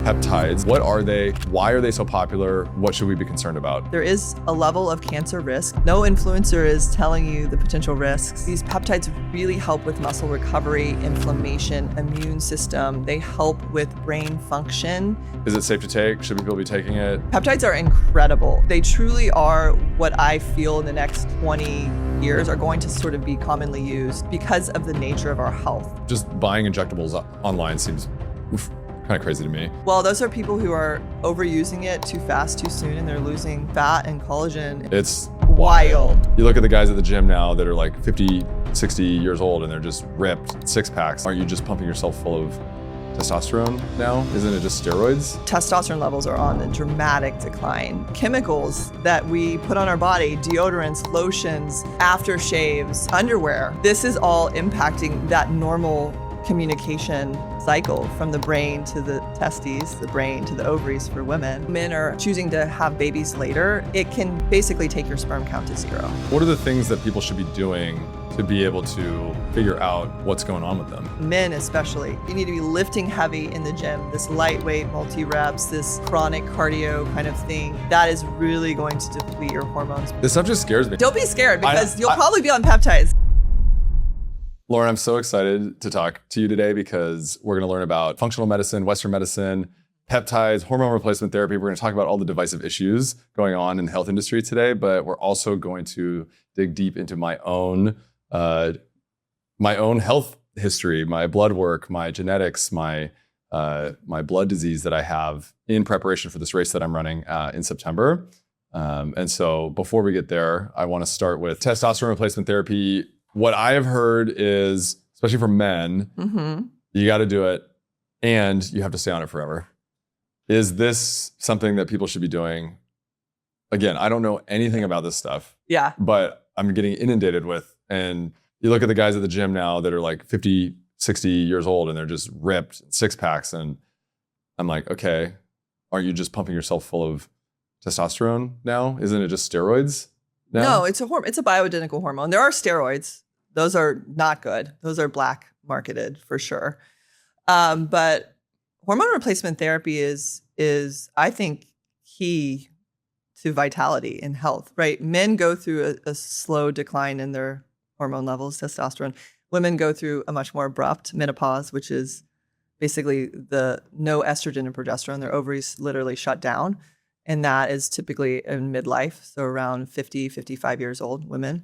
peptides. What are they? Why are they so popular? What should we be concerned about? There is a level of cancer risk. No influencer is telling you the potential risks. These peptides really help with muscle recovery, inflammation, immune system. They help with brain function. Is it safe to take? Should people be taking it? Peptides are incredible. They truly are what I feel in the next 20 years are going to sort of be commonly used because of the nature of our health. Just buying injectables online seems kind of crazy to me. Well, those are people who are overusing it too fast, too soon, and they're losing fat and collagen. It's wild. You look at the guys at the gym now that are like 50, 60 years old and they're just ripped, six packs. Aren't you just pumping yourself full of testosterone now? Isn't it just steroids? Testosterone levels are on a dramatic decline. Chemicals that we put on our body, deodorants, lotions, aftershaves, underwear, this is all impacting that normal communication cycle from the brain to the testes, the brain to the ovaries for women. Men are choosing to have babies later. It can basically take your sperm count to zero. What are the things that people should be doing to be able to figure out what's going on with them? Men especially. You need to be lifting heavy in the gym, this lightweight multi-reps, this chronic cardio kind of thing. That is really going to deplete your hormones. This stuff just scares me. Don't be scared because you'll probably be on peptides. Lauren, I'm so excited to talk to you today because we're going to learn about functional medicine, Western medicine, peptides, hormone replacement therapy. We're going to talk about all the divisive issues going on in the health industry today, but we're also going to dig deep into my own health history, my blood work, my genetics, my blood disease that I have in preparation for this race that I'm running in September. And so before we get there, I want to start with testosterone replacement therapy. What I have heard is, especially for men, you got to do it and you have to stay on it forever. Is this something that people should be doing? Again, I don't know anything about this stuff. Yeah. But I'm getting inundated with, and you look at the guys at the gym now that are like 50, 60 years old and they're just ripped, six packs. And I'm like, okay, aren't you just pumping yourself full of testosterone now? Isn't it just steroids? No, it's a bioidentical hormone. There are steroids. Those are not good. Those are black marketed for sure. But hormone replacement therapy is I think key to vitality and health, right? Men go through a slow decline in their hormone levels, testosterone. Women go through a much more abrupt menopause, which is basically the no estrogen and progesterone. Their ovaries literally shut down. And that is typically in midlife, so around 50, 55 years old women.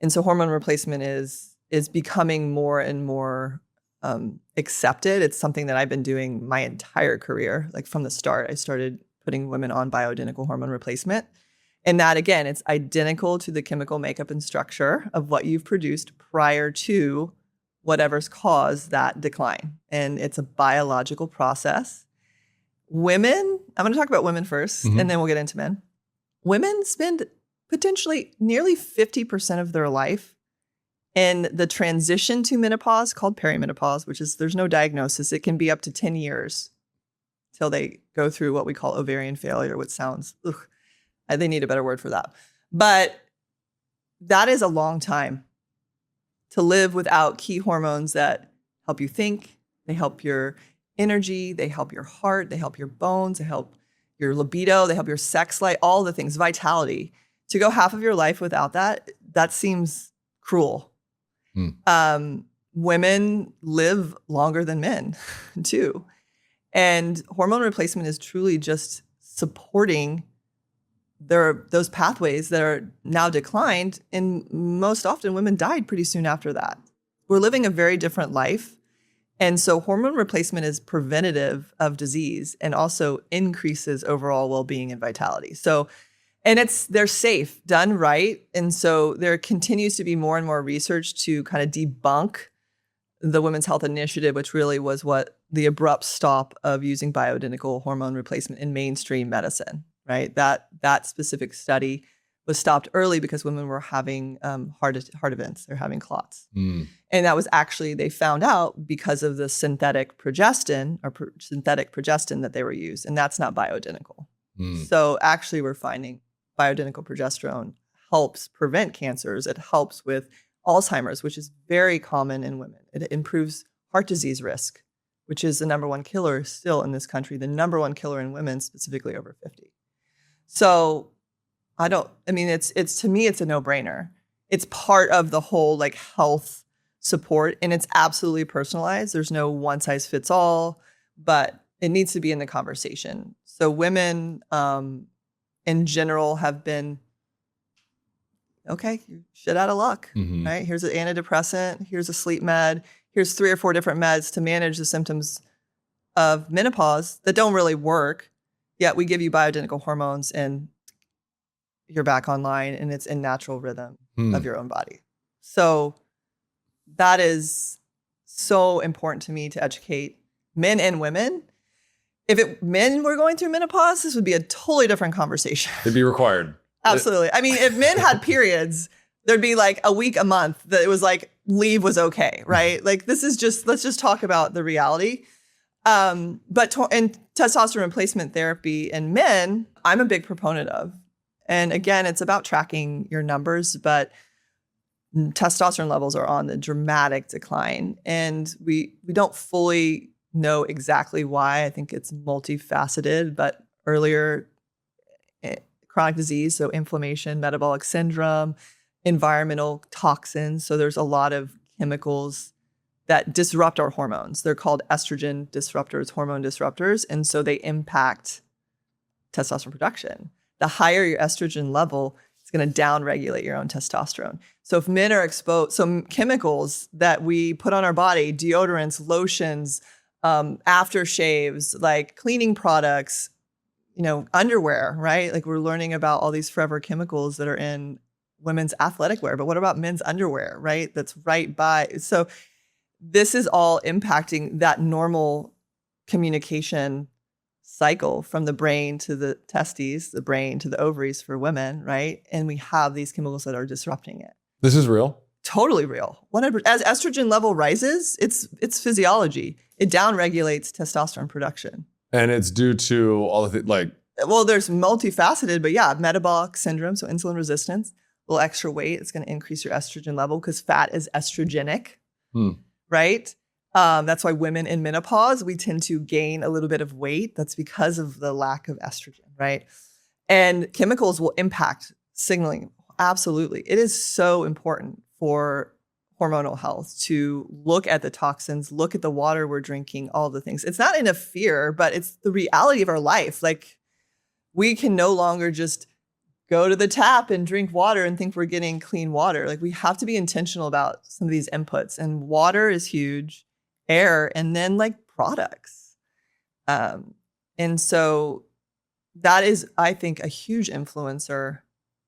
And so hormone replacement is becoming more and more accepted. It's something that I've been doing my entire career. Like from the start, I started putting women on bioidentical hormone replacement. And that, again, it's identical to the chemical makeup and structure of what you've produced prior to whatever's caused that decline. And it's a biological process. Women, I'm going to talk about women first, and then we'll get into men. Women spend potentially nearly 50% of their life in the transition to menopause called perimenopause, which is there's no diagnosis. It can be up to 10 years till they go through what we call ovarian failure, which sounds, they need a better word for that. But that is a long time to live without key hormones that help you think, they help your energy, they help your heart, they help your bones, they help your libido, they help your sex life, all the things, vitality. To go half of your life without that seems cruel. Women live longer than men too. And hormone replacement is truly just supporting those pathways that are now declined. And most often women died pretty soon after that. We're living a very different life. And so hormone replacement is preventative of disease and also increases overall well-being and vitality. So, and they're safe, done right. And so there continues to be more and more research to kind of debunk the Women's Health Initiative, which really was what the abrupt stop of using bioidentical hormone replacement in mainstream medicine, right? That specific study was stopped early because women were having heart events. They're having clots. And that was actually, they found out because of the synthetic progestin that they were used. And that's not bioidentical. So actually we're finding bioidentical progesterone helps prevent cancers. It helps with Alzheimer's, which is very common in women. It improves heart disease risk which is the number one killer still in this country, the number one killer in women, specifically over 50. So it's to me, it's a no-brainer. It's part of the whole like health support, and it's absolutely personalized. There's no one size fits all, but it needs to be in the conversation. So women in general have been, okay, you're shit out of luck, right? Here's an antidepressant, here's a sleep med, here's 3 or 4 different meds to manage the symptoms of menopause that don't really work. Yet we give you bioidentical hormones and you're back online and it's in natural rhythm of your own body. So that is so important to me to educate men and women. If men were going through menopause, this would be a totally different conversation. It'd be required. Absolutely. I mean, if men had periods, there'd be like a week, a month that it was like leave was okay, right? Like this is just, let's just talk about the reality. But in testosterone replacement therapy in men, I'm a big proponent of. And again, it's about tracking your numbers, but testosterone levels are on the dramatic decline. And we don't fully know exactly why. I think it's multifaceted, but earlier chronic disease, so inflammation, metabolic syndrome, environmental toxins. So there's a lot of chemicals that disrupt our hormones. They're called estrogen disruptors, hormone disruptors. And so they impact testosterone production. The higher your estrogen level, it's going to downregulate your own testosterone. So if men are exposed, some chemicals that we put on our body, deodorants, lotions, aftershaves, like cleaning products, underwear, right? Like we're learning about all these forever chemicals that are in women's athletic wear, but what about men's underwear, right? That's right by. So this is all impacting that normal communication cycle from the brain to the testes, the brain to the ovaries for women, right? And we have these chemicals that are disrupting it. This is real? Totally real. 100%. As estrogen level rises, it's physiology. It downregulates testosterone production. And it's due to all of it, like... Well, there's multifaceted, but yeah, metabolic syndrome, so insulin resistance, a little extra weight, it's going to increase your estrogen level because fat is estrogenic, right? That's why women in menopause, we tend to gain a little bit of weight. That's because of the lack of estrogen, right? And chemicals will impact signaling. Absolutely. It is so important for hormonal health to look at the toxins, look at the water we're drinking, all the things. It's not in a fear, but it's the reality of our life. Like we can no longer just go to the tap and drink water and think we're getting clean water. Like we have to be intentional about some of these inputs, and water is huge, air, and then like products. And so that is, I think, a huge influencer,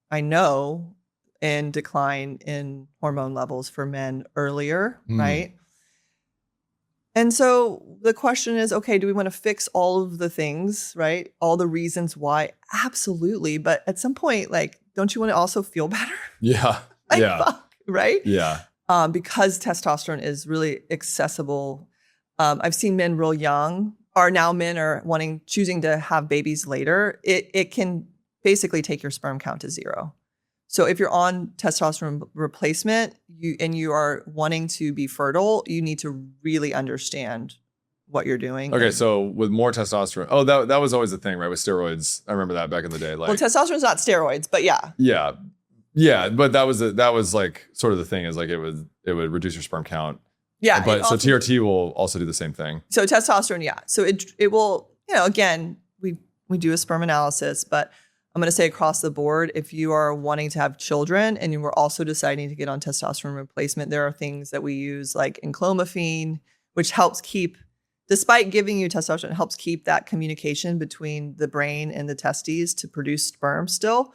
I know, in decline in hormone levels for men earlier, right? And so the question is, okay, do we want to fix all of the things, right? All the reasons why? Absolutely. But at some point, like, don't you want to also feel better? Yeah. Like, yeah. fuck, right? Yeah. Because testosterone is really accessible. I've seen men real young, or now men are choosing to have babies later. It can basically take your sperm count to 0. So if you're on testosterone replacement you are wanting to be fertile, you need to really understand what you're doing. Okay, so with more testosterone, that was always the thing, right? With steroids, I remember that back in the day. Like, well, testosterone's not steroids, but yeah. Yeah, but that was like sort of the thing, is like it would reduce your sperm count. Yeah, but so TRT will also do the same thing. So testosterone, yeah. So it will, again, we do a sperm analysis, but I'm going to say across the board, if you are wanting to have children and you were also deciding to get on testosterone replacement, there are things that we use like enclomiphene, which helps keep, despite giving you testosterone, it helps keep that communication between the brain and the testes to produce sperm still.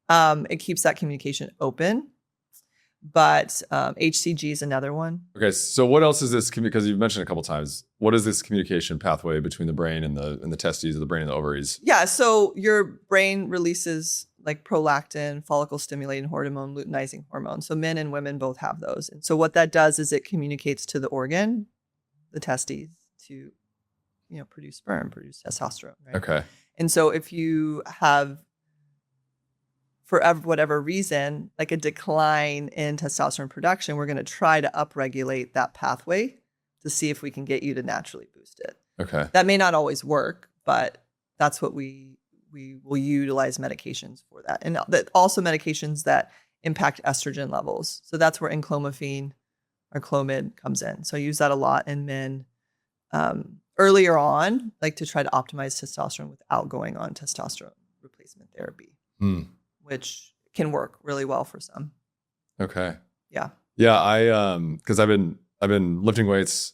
It keeps that communication open. But HCG is another one. Okay, so what else is this? Because you've mentioned a couple times. What is this communication pathway between the brain and the testes, or the brain and the ovaries? Yeah, so your brain releases like prolactin, follicle stimulating hormone, luteinizing hormone. So men and women both have those. And so what that does is it communicates to the organ, the testes, to produce sperm, produce testosterone. Right? Okay. And so if you have, for whatever reason, like a decline in testosterone production, we're going to try to upregulate that pathway to see if we can get you to naturally boost it. Okay. That may not always work, but that's what we will utilize medications for that. And also medications that impact estrogen levels. So that's where enclomiphene or Clomid comes in. So I use that a lot in men earlier on, like to try to optimize testosterone without going on testosterone replacement therapy, which can work really well for some. Okay. Yeah. Yeah. Because I've been lifting weights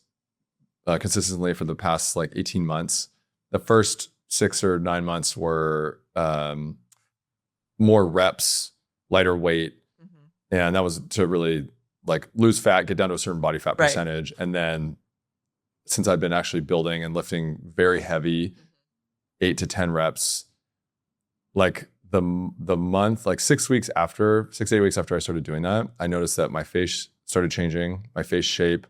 consistently for the past like 18 months. The first 6 or 9 months were more reps, lighter weight. And that was to really like lose fat, get down to a certain body fat percentage. And then since I've been actually building and lifting very heavy, 8 to 10 reps, like the month, like 6 weeks after, 6-8 weeks after I started doing that, I noticed that my face started changing, my face shape,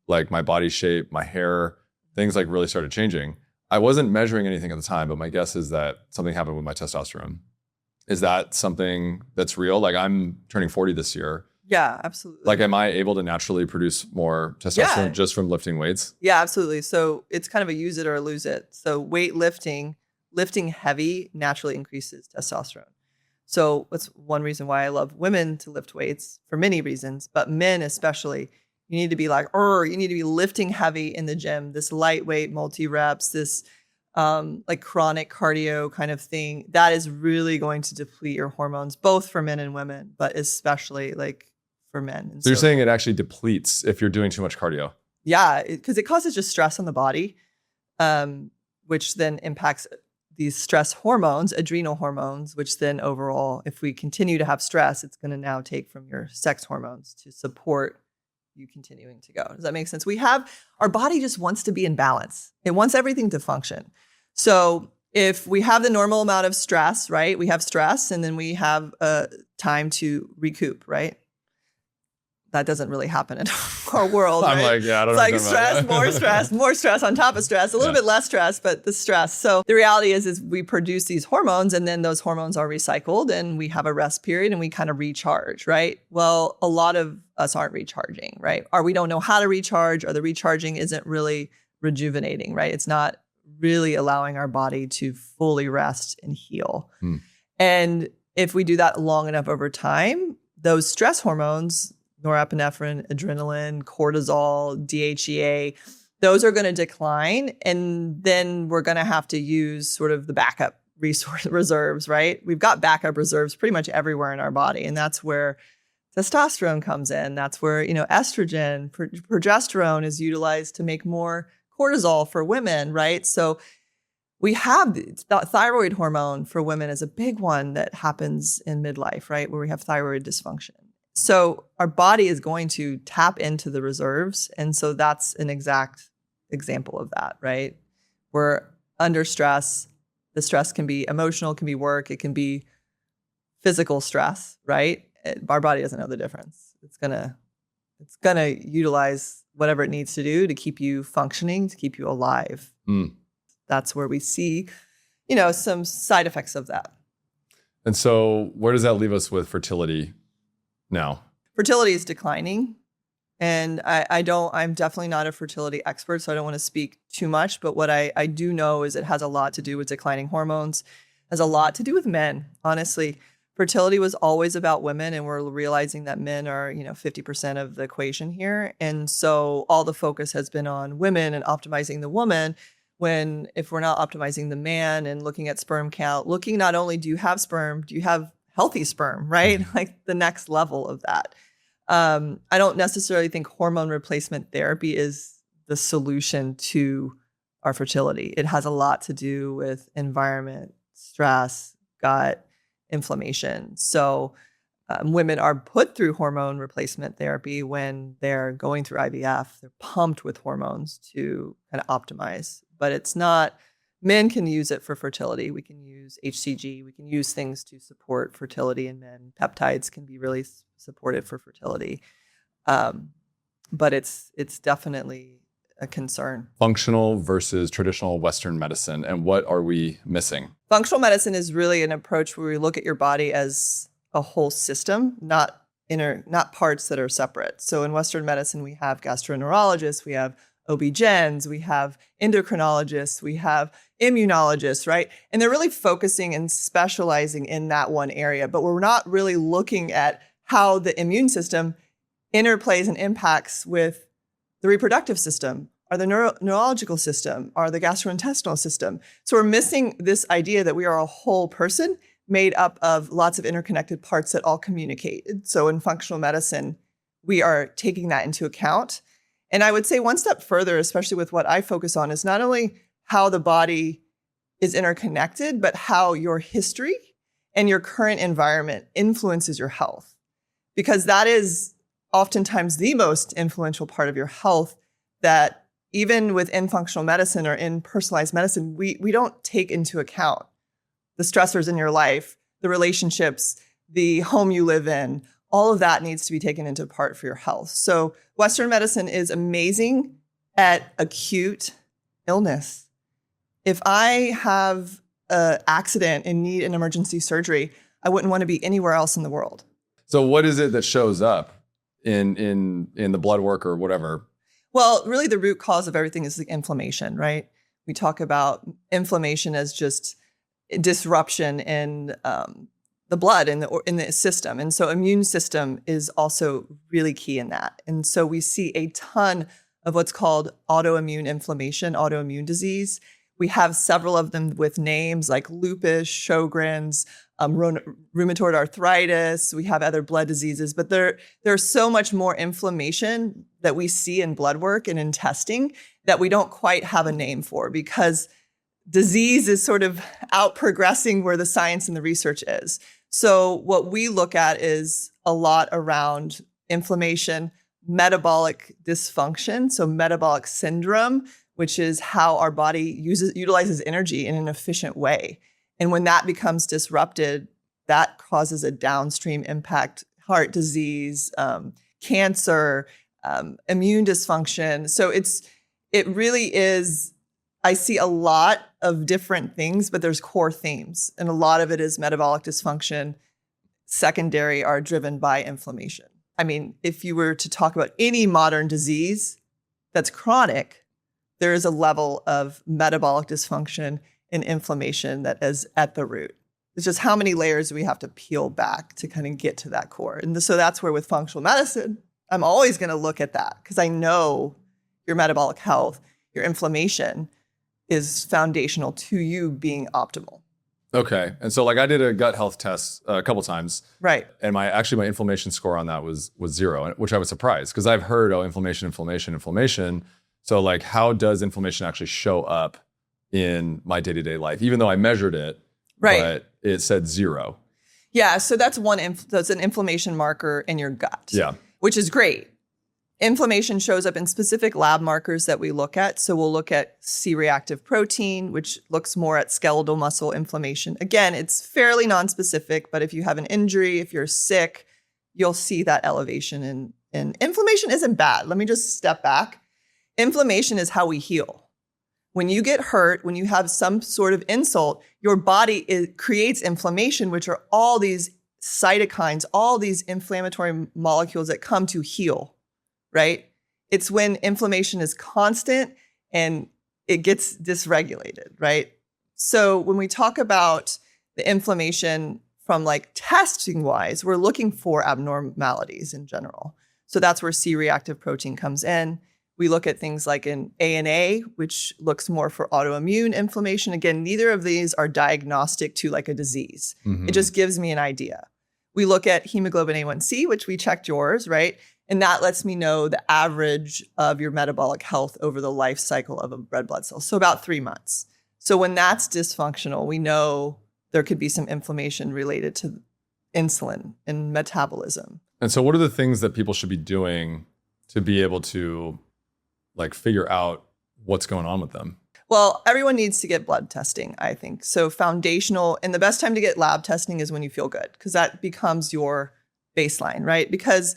like my body shape, my hair, things like really started changing. I wasn't measuring anything at the time, but my guess is that something happened with my testosterone. Is that something that's real? Like I'm turning 40 this year. Yeah, absolutely. Like, am I able to naturally produce more testosterone just from lifting weights? Yeah, absolutely. So it's kind of a use it or lose it. So lifting heavy naturally increases testosterone. So that's one reason why I love women to lift weights for many reasons, but men especially. You need to be like, you need to be lifting heavy in the gym, this lightweight multi-reps, this like chronic cardio kind of thing. That is really going to deplete your hormones, both for men and women, but especially like for men. And so you're saying it actually depletes if you're doing too much cardio? Yeah, because it causes just stress on the body, which then impacts these stress hormones, adrenal hormones, which then overall, if we continue to have stress, it's going to now take from your sex hormones to support you continuing to go. Does that make sense? Our body just wants to be in balance. It wants everything to function. So if we have the normal amount of stress, right? We have stress and then we have time to recoup, right? That doesn't really happen in our world. I'm right? like, yeah, I don't know. It's like more stress on top of stress, a little bit less stress, but the stress. So the reality is we produce these hormones and then those hormones are recycled and we have a rest period and we kind of recharge, right? Well, a lot of us aren't recharging, right? Or we don't know how to recharge, or the recharging isn't really rejuvenating, right? It's not really allowing our body to fully rest and heal. And if we do that long enough over time, those stress hormones, norepinephrine, adrenaline, cortisol, DHEA, those are going to decline. And then we're going to have to use sort of the backup reserves, right? We've got backup reserves pretty much everywhere in our body. And that's where testosterone comes in. That's where, estrogen, progesterone is utilized to make more cortisol for women, right? So we have the thyroid hormone for women is a big one that happens in midlife, right? Where we have thyroid dysfunction. So our body is going to tap into the reserves. And so that's an exact example of that, right? We're under stress. The stress can be emotional, can be work, it can be physical stress, right? Our body doesn't know the difference. It's gonna utilize whatever it needs to do to keep you functioning, to keep you alive. That's where we see, some side effects of that. And so where does that leave us with fertility now? Fertility is declining. And I'm definitely not a fertility expert, so I don't want to speak too much. But what I do know is it has a lot to do with declining hormones, has a lot to do with men. Honestly, fertility was always about women, and we're realizing that men are, 50% of the equation here. And so all the focus has been on women and optimizing the woman, when if we're not optimizing the man and looking at sperm count, looking not only do you have sperm, do you have healthy sperm, right? Like the next level of that. I don't necessarily think hormone replacement therapy is the solution to our fertility. It has a lot to do with environment, stress, gut, inflammation. So women are put through hormone replacement therapy when they're going through IVF. They're pumped with hormones to kind of optimize, but it's not. Men can use it for fertility. We can use HCG. We can use things to support fertility in men. Peptides can be really supportive for fertility. But it's definitely a concern. Functional versus traditional Western medicine. And what are we missing? Functional medicine is really an approach where we look at your body as a whole system, not not parts that are separate. So in Western medicine, we have gastroenterologists, we have OB-GYNs, we have endocrinologists, we have immunologists, right? And they're really focusing and specializing in that one area, but we're not really looking at how the immune system interplays and impacts with the reproductive system, or the neurological system, or the gastrointestinal system. So we're missing this idea that we are a whole person made up of lots of interconnected parts that all communicate. So in functional medicine, we are taking that into account. And I would say one step further, especially with what I focus on, is not only how the body is interconnected, but how your history and your current environment influences your health. Because that is oftentimes the most influential part of your health that even within functional medicine or in personalized medicine, we don't take into account. The stressors in your life, the relationships, the home you live in, all of that needs to be taken into part for your health. So Western medicine is amazing at acute illness. If I have an accident and need an emergency surgery, I wouldn't want to be anywhere else in the world. So what is it that shows up in the blood work or whatever? Well, really the root cause of everything is the inflammation, right? We talk about inflammation as just disruption in the blood in the system. And so immune system is also really key in that. And so we see a ton of what's called autoimmune inflammation, autoimmune disease. We have several of them with names like lupus, Sjogren's, rheumatoid arthritis. We have other blood diseases, but there's so much more inflammation that we see in blood work and in testing that we don't quite have a name for, because disease is sort of out progressing where the science and the research is. So what we look at is a lot around inflammation, metabolic dysfunction, so metabolic syndrome, which is how our body utilizes energy in an efficient way. And when that becomes disrupted, that causes a downstream impact, heart disease, cancer, immune dysfunction. So it really is, I see a lot of different things, but there's core themes. And a lot of it is metabolic dysfunction. Secondary are driven by inflammation. I mean, if you were to talk about any modern disease that's chronic, there is a level of metabolic dysfunction and inflammation that is at the root. It's just how many layers do we have to peel back to kind of get to that core. And so that's where with functional medicine, I'm always going to look at that, because I know your metabolic health, your inflammation is foundational to you being optimal. Okay. And so like I did a gut health test a couple times. Right. And my inflammation score on that was 0, which I was surprised, because I've heard, inflammation. So like, how does inflammation actually show up in my day-to-day life, even though I measured it, right, but it said 0? Yeah. So that's that's an inflammation marker in your gut. Yeah. Which is great. Inflammation shows up in specific lab markers that we look at. So we'll look at C-reactive protein, which looks more at skeletal muscle inflammation. Again, it's fairly nonspecific, but if you have an injury, if you're sick, you'll see that elevation. And inflammation isn't bad. Let me just step back. Inflammation is how we heal. When you get hurt, when you have some sort of insult, your body creates inflammation, which are all these cytokines, all these inflammatory molecules that come to heal. Right? It's when inflammation is constant and it gets dysregulated, right? So when we talk about the inflammation from like testing wise, we're looking for abnormalities in general. So that's where C-reactive protein comes in. We look at things like an ANA, which looks more for autoimmune inflammation. Again, neither of these are diagnostic to like a disease. Mm-hmm. It just gives me an idea. We look at hemoglobin A1C, which we checked yours, right? And that lets me know the average of your metabolic health over the life cycle of a red blood cell. So about 3 months. So when that's dysfunctional, we know there could be some inflammation related to insulin and metabolism. And so what are the things that people should be doing to be able to like figure out what's going on with them? Well, everyone needs to get blood testing, I think. So foundational, and the best time to get lab testing is when you feel good, because that becomes your baseline, right? Because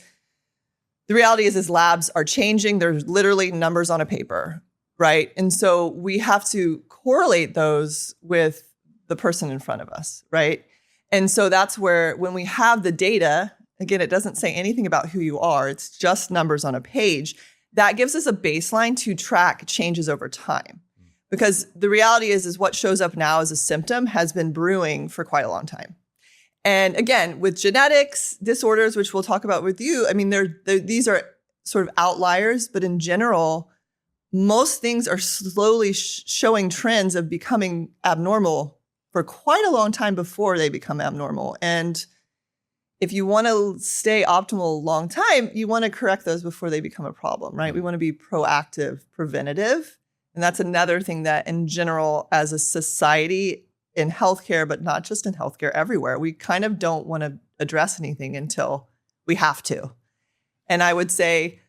the reality is labs are changing. There's literally numbers on a paper, right? And so we have to correlate those with the person in front of us, right? And so that's where when we have the data, again, it doesn't say anything about who you are. It's just numbers on a page. That gives us a baseline to track changes over time. Because the reality is what shows up now as a symptom has been brewing for quite a long time. And again, with genetics, disorders, which we'll talk about with you, I mean, these are sort of outliers, but in general, most things are slowly showing trends of becoming abnormal for quite a long time before they become abnormal. And if you want to stay optimal long time, you want to correct those before they become a problem, right? We want to be proactive, preventative. And that's another thing that in general, as a society in healthcare, but not just in healthcare, everywhere, we kind of don't want to address anything until we have to. And I would say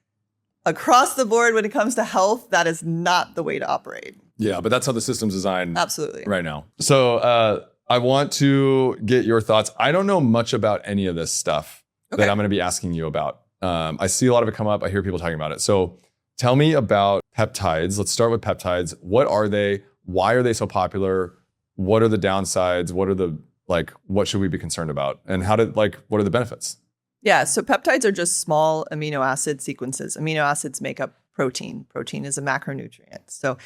across the board, when it comes to health, that is not the way to operate. Yeah, but that's how the system's designed Absolutely. Right now. So I want to get your thoughts. I don't know much about any of this stuff that I'm going to be asking you about. I see a lot of it come up. I hear people talking about it. So tell me about peptides. Let's start with peptides. What are they? Why are they so popular? What are the downsides? What should we be concerned about? And what are the benefits? Yeah, so peptides are just small amino acid sequences. Amino acids make up protein. Protein is a macronutrient. So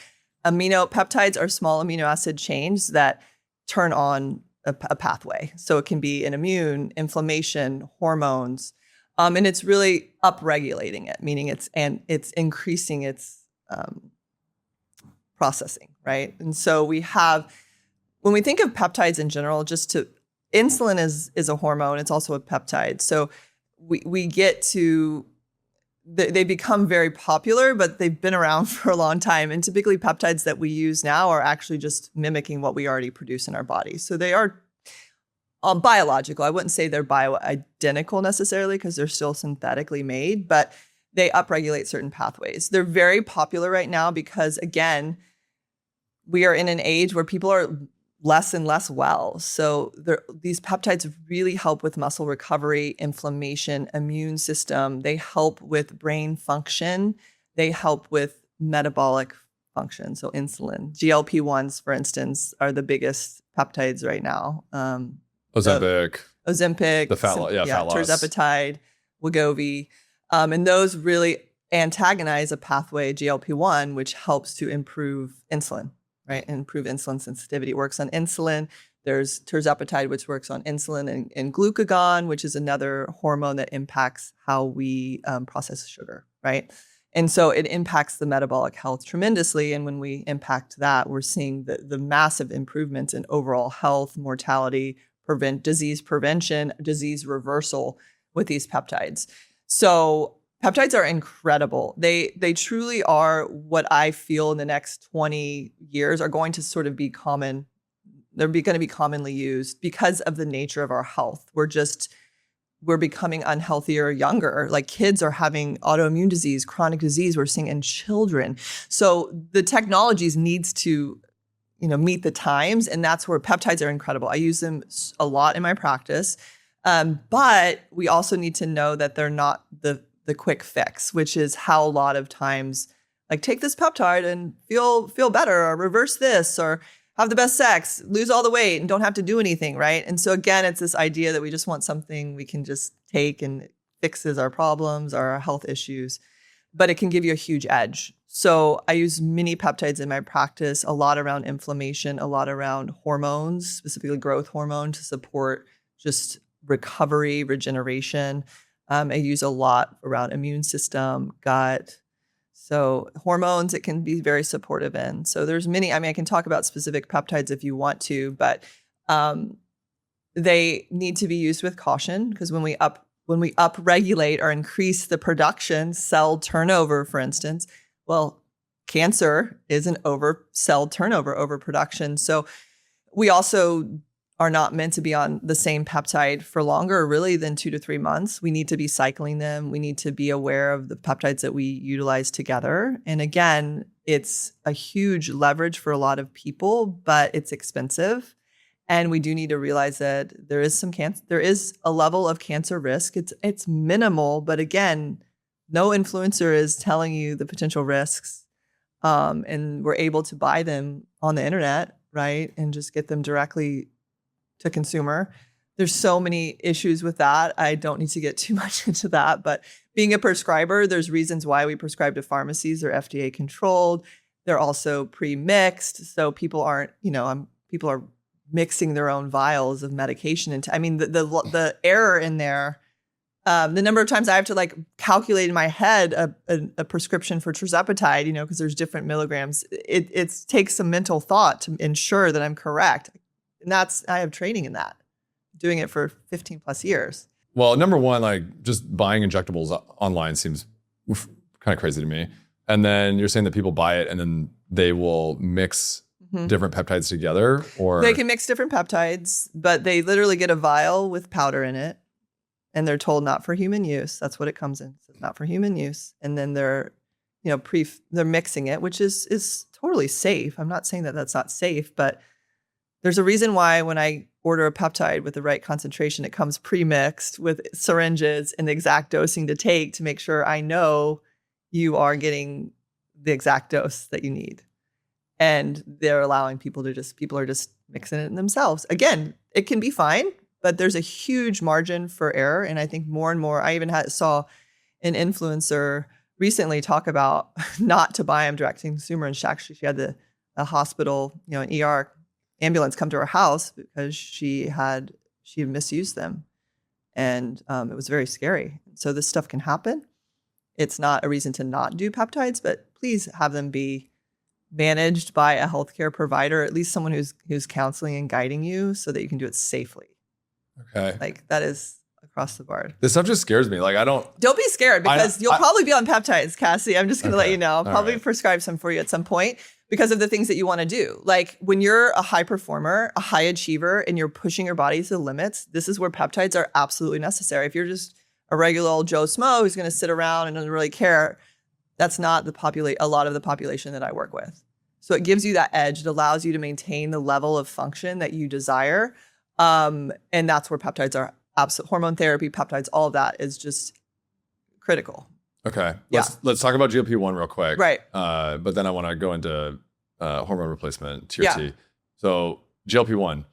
peptides are small amino acid chains that turn on a pathway. So it can be an immune, inflammation, hormones, and it's really upregulating it, meaning it's increasing its processing, right? And so when we think of peptides in general, insulin is a hormone. It's also a peptide. So we get to, they become very popular, but they've been around for a long time. And typically peptides that we use now are actually just mimicking what we already produce in our body. So they are biological. I wouldn't say they're bioidentical necessarily because they're still synthetically made, but they upregulate certain pathways. They're very popular right now because, again, we are in an age where people are less and less well. So these peptides really help with muscle recovery, inflammation, immune system. They help with brain function. They help with metabolic function. So insulin, GLP-1s, for instance, are the biggest peptides right now. Ozempic, the fat loss. Tirzepatide, Wegovy. And those really antagonize a pathway, GLP-1, which helps to improve insulin. Right, and improve insulin sensitivity. It works on insulin. There's tirzepatide, which works on insulin and glucagon, which is another hormone that impacts how we process sugar, right? And so it impacts the metabolic health tremendously. And when we impact that, we're seeing the massive improvements in overall health, mortality, disease prevention, disease reversal with these peptides. So peptides are incredible. They truly are what I feel in the next 20 years are going to sort of be common. They're going to be commonly used because of the nature of our health. We're becoming unhealthier younger. Like kids are having autoimmune disease, chronic disease we're seeing in children. So the technologies needs to, meet the times. And that's where peptides are incredible. I use them a lot in my practice. But we also need to know that they're not the quick fix, which is how a lot of times, like, take this peptide and feel better, or reverse this, or have the best sex, lose all the weight, and don't have to do anything, right? And so again, it's this idea that we just want something we can just take and it fixes our problems, our health issues, but it can give you a huge edge. So I use many peptides in my practice, a lot around inflammation, a lot around hormones, specifically growth hormone, to support just recovery, regeneration. I use a lot around immune system, gut. So hormones, it can be very supportive in. So there's many, I can talk about specific peptides if you want to, but they need to be used with caution, because when we upregulate or increase the production, cell turnover, for instance, well, cancer is an cell turnover, overproduction. So we also are not meant to be on the same peptide for longer, really, than 2 to 3 months. We need to be cycling them. We need to be aware of the peptides that we utilize together. And again, it's a huge leverage for a lot of people, but it's expensive. And we do need to realize that there is some cancer. There is a level of cancer risk. It's minimal, but again, no influencer is telling you the potential risks. And we're able to buy them on the internet, right? And just get them directly to consumer. There's so many issues with that. I don't need to get too much into that, but being a prescriber, there's reasons why we prescribe to pharmacies. They're FDA controlled. They're also pre-mixed. So people aren't, people are mixing their own vials of medication into, the error in there, the number of times I have to like calculate in my head a prescription for tirzepatide, because there's different milligrams. It takes some mental thought to ensure that I'm correct. And I have training in that, doing it for 15 plus years. Well, number one, like just buying injectables online seems kind of crazy to me. And then you're saying that people buy it and then they will mix different peptides together, or they can mix different peptides, but they literally get a vial with powder in it and they're told not for human use. That's what it comes in. So not for human use. And then they're, they're mixing it, which is totally safe. I'm not saying that that's not safe, but there's a reason why when I order a peptide with the right concentration, it comes pre-mixed with syringes and the exact dosing to take to make sure I know you are getting the exact dose that you need. And they're allowing people are just mixing it in themselves. Again, it can be fine, but there's a huge margin for error. And I think more and more, I even saw an influencer recently talk about not to buy them direct to consumer. And she had a hospital, an ER ambulance come to her house because she had misused them. And it was very scary. So this stuff can happen. It's not a reason to not do peptides, but please have them be managed by a healthcare provider, at least someone who's counseling and guiding you so that you can do it safely. Okay. Like that is across the board. This stuff just scares me. Like don't be scared because you'll probably be on peptides, Kassidy. I'm just going to let you know. I'll probably prescribe some for you at some point because of the things that you want to do. Like when you're a high performer, a high achiever, and you're pushing your body to the limits, this is where peptides are absolutely necessary. If you're just a regular old Joe Smo who's going to sit around and doesn't really care, that's not a lot of the population that I work with. So it gives you that edge. It allows you to maintain the level of function that you desire. And that's where peptides are absolute. Hormone therapy, peptides, all of that is just critical. Okay. Let's talk about GLP-1 real quick. Right. But then I want to go into hormone replacement, TRT. Yeah. So GLP-1.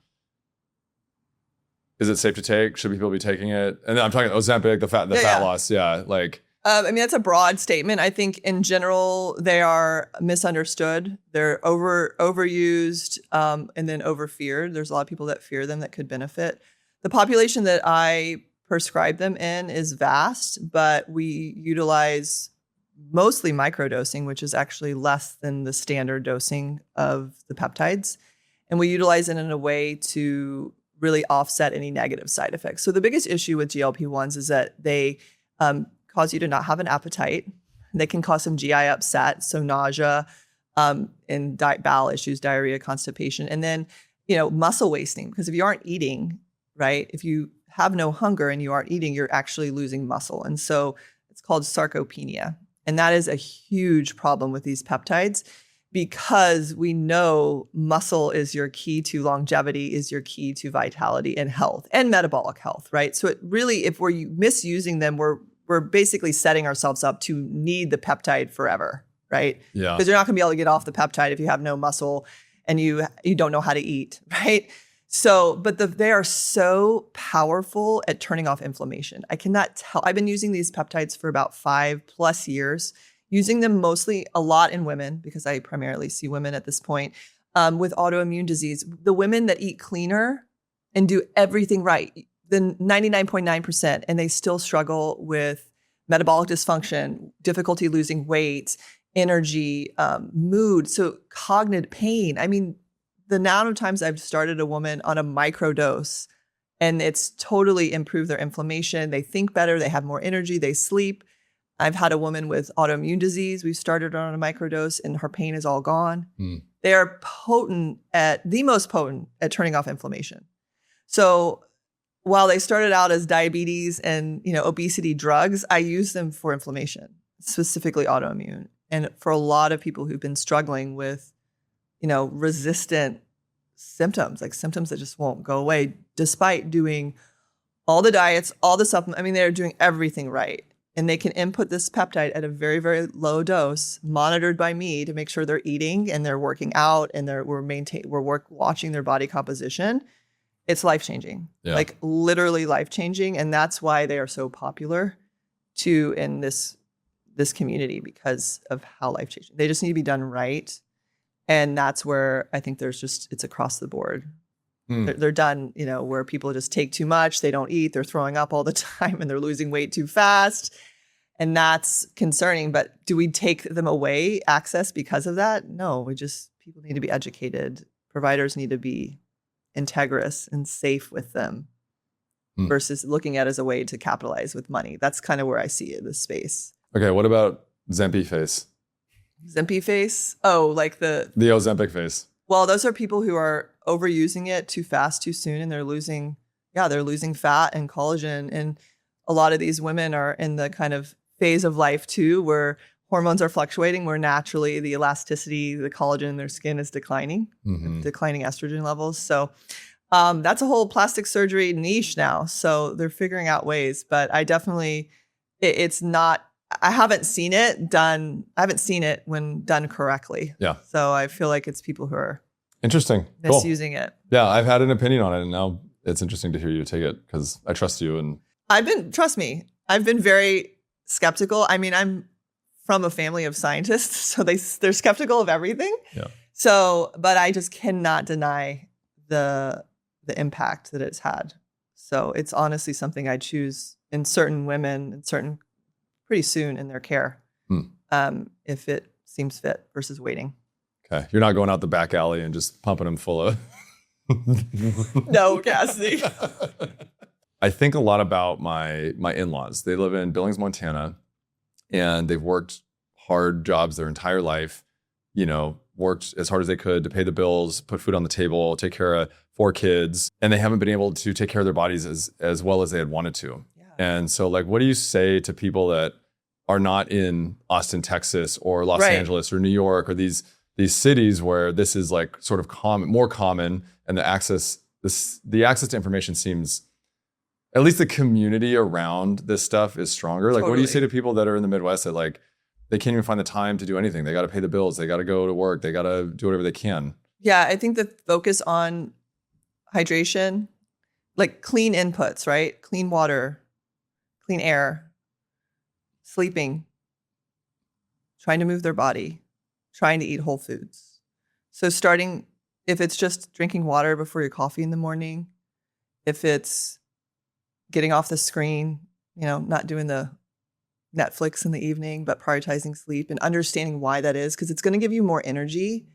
Is it safe to take? Should people be taking it? And I'm talking Ozempic, the fat loss. Yeah. That's a broad statement. I think in general, they are misunderstood. They're overused and then over-feared. There's a lot of people that fear them that could benefit. The population that I prescribe them in is vast, but we utilize mostly microdosing, which is actually less than the standard dosing of the peptides. And we utilize it in a way to really offset any negative side effects. So the biggest issue with GLP-1s is that they cause you to not have an appetite. They can cause some GI upset, so nausea, and bowel issues, diarrhea, constipation, and then muscle wasting. Because if you aren't eating, right, if you have no hunger and you aren't eating, you're actually losing muscle, and so it's called sarcopenia, and that is a huge problem with these peptides because we know muscle is your key to longevity, is your key to vitality and health and metabolic health, right? So it really, if we're misusing them, we're basically setting ourselves up to need the peptide forever, right? Yeah. Because you're not going to be able to get off the peptide if you have no muscle and you don't know how to eat, right? So, but they are so powerful at turning off inflammation. I cannot tell. I've been using these peptides for about 5+ years, using them mostly a lot in women because I primarily see women at this point with autoimmune disease. The women that eat cleaner and do everything right, the 99.9%, and they still struggle with metabolic dysfunction, difficulty losing weight, energy, mood, so cognitive pain. I mean, the amount of times I've started a woman on a microdose and it's totally improved their inflammation. They think better, they have more energy, they sleep. I've had a woman with autoimmune disease. We've started her on a microdose and her pain is all gone. They are the most potent at turning off inflammation. So while they started out as diabetes and obesity drugs, I use them for inflammation, specifically autoimmune. And for a lot of people who've been struggling with, resistant symptoms, like symptoms that just won't go away, despite doing all the diets, all the supplements. I mean, they're doing everything right. And they can input this peptide at a very, very low dose, monitored by me to make sure they're eating and they're working out and we're watching their body composition. it's life-changing, Yeah. like literally life-changing. And that's why they are so popular too in this community, because of how life-changing. They just need to be done right. And that's where I think it's across the board. They're done, where people just take too much, they don't eat, they're throwing up all the time, and they're losing weight too fast. And that's concerning. But do we take them away access because of that? No, people need to be educated. Providers need to be integrous and safe with them versus looking at it as a way to capitalize with money. That's kind of where I see it, this space. Okay, what about Zempi face? Zempi face? Oh, like the Ozempic face. Well, those are people who are overusing it too fast, too soon, and they're losing fat and collagen. And a lot of these women are in the kind of phase of life too, where hormones are fluctuating, where naturally the elasticity, the collagen in their skin is declining, declining estrogen levels. So that's a whole plastic surgery niche now. So they're figuring out ways, but I definitely, it's not, I haven't seen it done. I haven't seen it when done correctly. Yeah. So I feel like it's people who are interesting, misusing it. Yeah, I've had an opinion on it, and now it's interesting to hear you take it because I trust you. And trust me, I've been very skeptical. I mean, I'm from a family of scientists, so they're skeptical of everything. Yeah. So, but I just cannot deny the impact that it's had. So it's honestly something I choose in certain women and pretty soon in their care, if it seems fit versus waiting. Okay, you're not going out the back alley and just pumping them full of. No, Kassidy. I think a lot about my in-laws. They live in Billings, Montana, and they've worked hard jobs their entire life, worked as hard as they could to pay the bills, put food on the table, take care of 4 kids, and they haven't been able to take care of their bodies as well as they had wanted to. Yeah. And so what do you say to people that are not in Austin, Texas, or Los Angeles or New York, or these cities where this is like sort of more common, and the access to information seems, at least the community around this stuff is stronger. Like, What do you say to people that are in the Midwest that they can't even find the time to do anything? They got to pay the bills. They got to go to work. They got to do whatever they can. Yeah, I think the focus on hydration, like clean inputs, right? Clean water, clean air, sleeping, trying to move their body, trying to eat whole foods. So starting, if it's just drinking water before your coffee in the morning, if it's getting off the screen, not doing the Netflix in the evening, but prioritizing sleep and understanding why that is, because it's going to give you more energy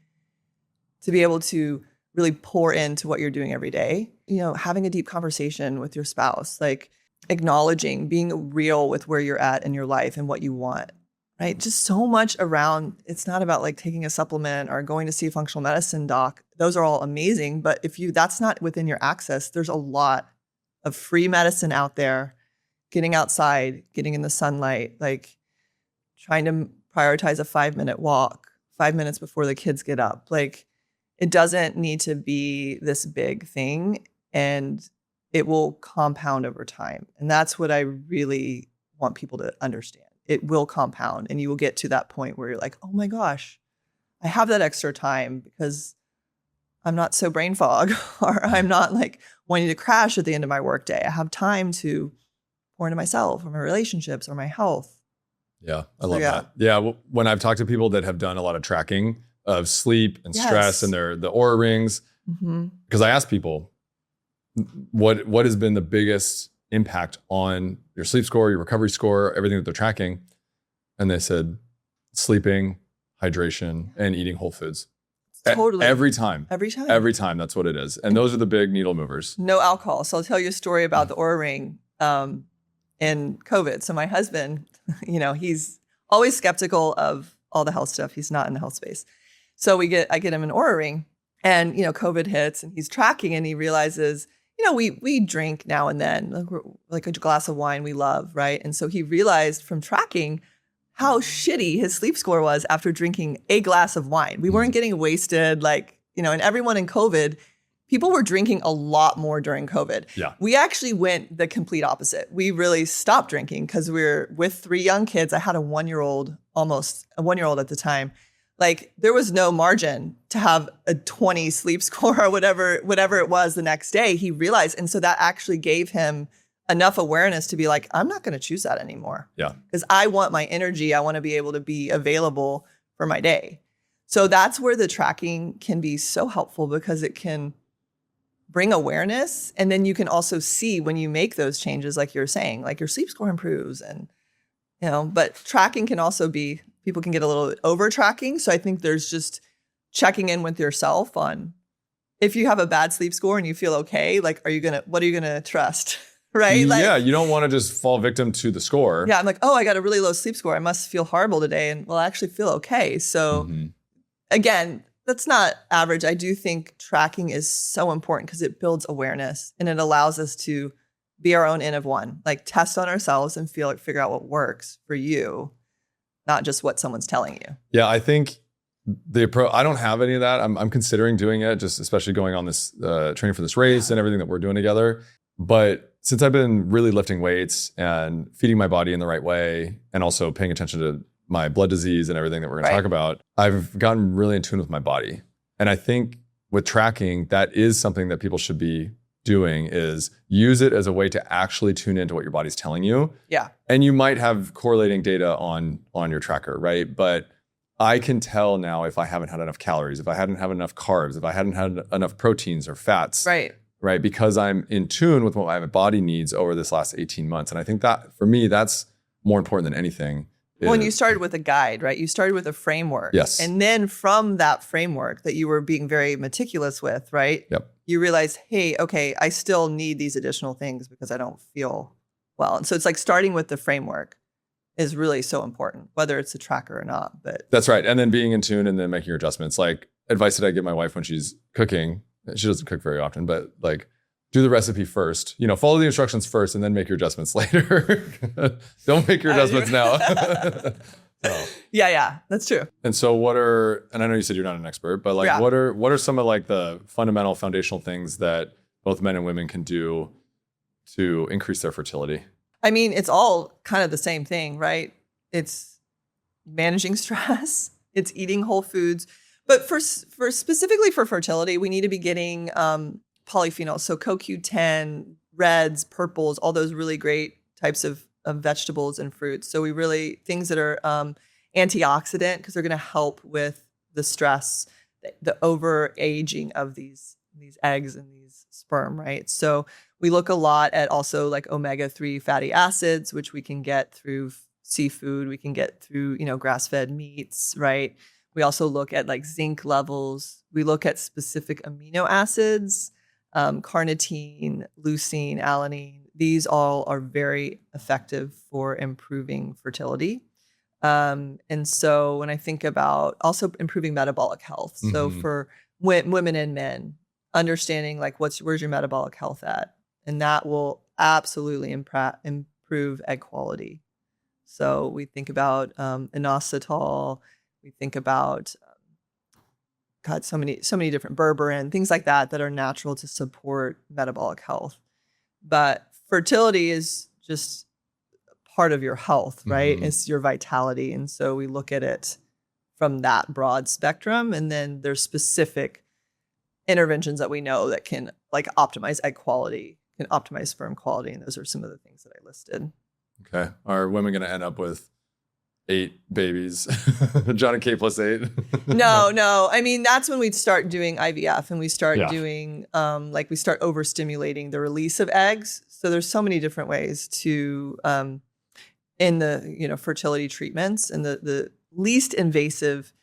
to be able to really pour into what you're doing every day. Having a deep conversation with your spouse, like acknowledging, being real with where you're at in your life and what you want, right? Just so much around. It's not about like taking a supplement or going to see a functional medicine doc. Those are all amazing. But if that's not within your access, there's a lot of free medicine out there, getting outside, getting in the sunlight, like trying to prioritize a 5-minute walk, 5 minutes before the kids get up. Like, it doesn't need to be this big thing, and it will compound over time. And that's what I really want people to understand. It will compound, and you will get to that point where you're like, oh my gosh, I have that extra time because I'm not so brain fog, or I'm not like wanting to crash at the end of my workday. I have time to pour into myself or my relationships or my health. Yeah, I love that. Yeah, when I've talked to people that have done a lot of tracking of sleep and stress and the Oura rings, because I ask people, what has been the biggest impact on your sleep score, your recovery score, everything that they're tracking? And they said sleeping, hydration, and eating whole foods. Totally. Every time, that's what it is. And those are the big needle movers. No alcohol. So I'll tell you a story about the Oura ring in COVID. So my husband, he's always skeptical of all the health stuff. He's not in the health space. So I get him an Oura ring, and, COVID hits, and he's tracking, and he realizes, we drink now and then, like a glass of wine we love, right? And so he realized from tracking how shitty his sleep score was after drinking a glass of wine. We weren't getting wasted, and everyone in COVID, people were drinking a lot more during COVID. Yeah. We actually went the complete opposite. We really stopped drinking because we were with 3 young kids. I had almost a 1-year-old at the time. Like there was no margin to have a 20 sleep score or whatever it was the next day. He realized. And so that actually gave him enough awareness to be like, I'm not going to choose that anymore. Yeah. Because I want my energy. I want to be able to be available for my day. So that's where the tracking can be so helpful because it can bring awareness. And then you can also see when you make those changes, like you're saying, like your sleep score improves and, but tracking can also be, people can get a little over tracking. So I think there's just checking in with yourself on if you have a bad sleep score and you feel okay, like, what are you going to trust? Right? Like, yeah, you don't want to just fall victim to the score. Yeah, I'm like, oh, I got a really low sleep score. I must feel horrible today. And well, I actually feel okay. So again, that's not average. I do think tracking is so important because it builds awareness and it allows us to be our own N of one, like test on ourselves and figure out what works for you, not just what someone's telling you. Yeah, I think the approach, I don't have any of that. I'm considering doing it, just especially going on this training for this race and everything that we're doing together. But since I've been really lifting weights and feeding my body in the right way and also paying attention to my blood disease and everything that we're going to talk about, I've gotten really in tune with my body. And I think with tracking, that is something that people should be doing, is use it as a way to actually tune into what your body's telling you. Yeah. And you might have correlating data on your tracker, right? But I can tell now if I haven't had enough calories, if I hadn't had enough carbs, if I hadn't had enough proteins or fats. Right. Because I'm in tune with what my body needs over this last 18 months. And I think that for me, that's more important than anything. Well, and you started with a guide, right? You started with a framework. Yes. And then from that framework that you were being very meticulous with, right? Yep. You realize, hey, okay, I still need these additional things because I don't feel well. And so it's like starting with the framework is really so important, whether it's a tracker or not. But that's right. And then being in tune and then making your adjustments. Like advice that I give my wife when she's cooking. She doesn't cook very often, but like do the recipe first, follow the instructions first and then make your adjustments later. Don't make your adjustments now. So. Yeah, that's true. And so and I know you said you're not an expert, but like what are some of like the fundamental foundational things that both men and women can do to increase their fertility? I mean, it's all kind of the same thing, right? It's managing stress, it's eating whole foods. But for specifically for fertility, we need to be getting polyphenols. So CoQ10, reds, purples, all those really great types of vegetables and fruits. So things that are antioxidant because they're going to help with the stress, the over aging of these eggs and these sperm, right? So we look a lot at also like omega-3 fatty acids, which we can get through seafood. We can get through, grass-fed meats, right? We also look at like zinc levels. We look at specific amino acids, carnitine, leucine, alanine. These all are very effective for improving fertility. And so when I think about also improving metabolic health, so for women and men, understanding like where's your metabolic health at? And that will absolutely improve egg quality. So we think about inositol. We think about, so many different berberine, things like that are natural to support metabolic health. But fertility is just part of your health, right? It's your vitality. And so we look at it from that broad spectrum. And then there's specific interventions that we know that can like optimize egg quality, can optimize sperm quality. And those are some of the things that I listed. Okay. Are women going to end up with 8 babies? John and Kate plus 8? No. I mean, that's when we'd start doing IVF and we start doing, we start overstimulating the release of eggs. So there's so many different ways to, in the, fertility treatments. And the least invasive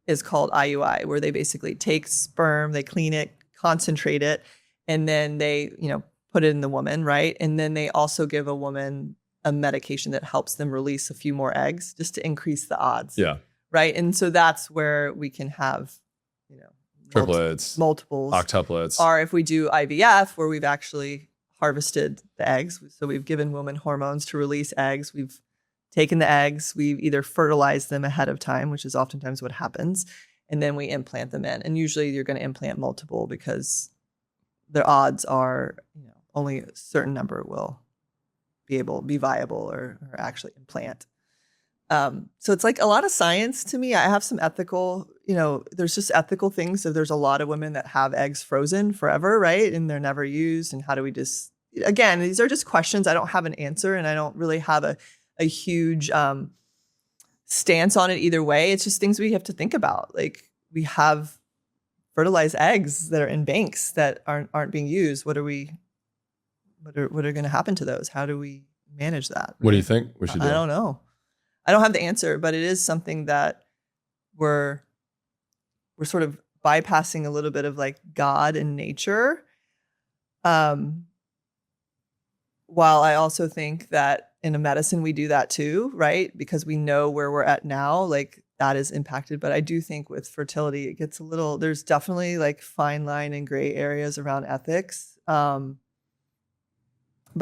is called IUI, where they basically take sperm, they clean it, concentrate it, and then they, put it in the woman, right? And then they also give a woman a medication that helps them release a few more eggs just to increase the odds. Yeah. Right. And so that's where we can have, triplets, multiples, octuplets. Or if we do IVF, where we've actually harvested the eggs. So we've given women hormones to release eggs. We've taken the eggs, we've either fertilized them ahead of time, which is oftentimes what happens, and then we implant them in. And usually you're going to implant multiple because the odds are, only a certain number will be viable or actually implant. So it's like a lot of science to me. I have some ethical, there's just ethical things. So there's a lot of women that have eggs frozen forever, right? And they're never used. And how do we again, these are just questions. I don't have an answer, and I don't really have a huge stance on it either way. It's just things we have to think about. Like, we have fertilized eggs that are in banks that aren't being used. What are going to happen to those? How do we manage that? What do you think we should do? I don't know. I don't have the answer, but it is something that we're sort of bypassing a little bit of like God and nature. While I also think that in a medicine we do that too, right? Because we know where we're at now, like that is impacted. But I do think with fertility, it gets there's definitely like fine line and gray areas around ethics. But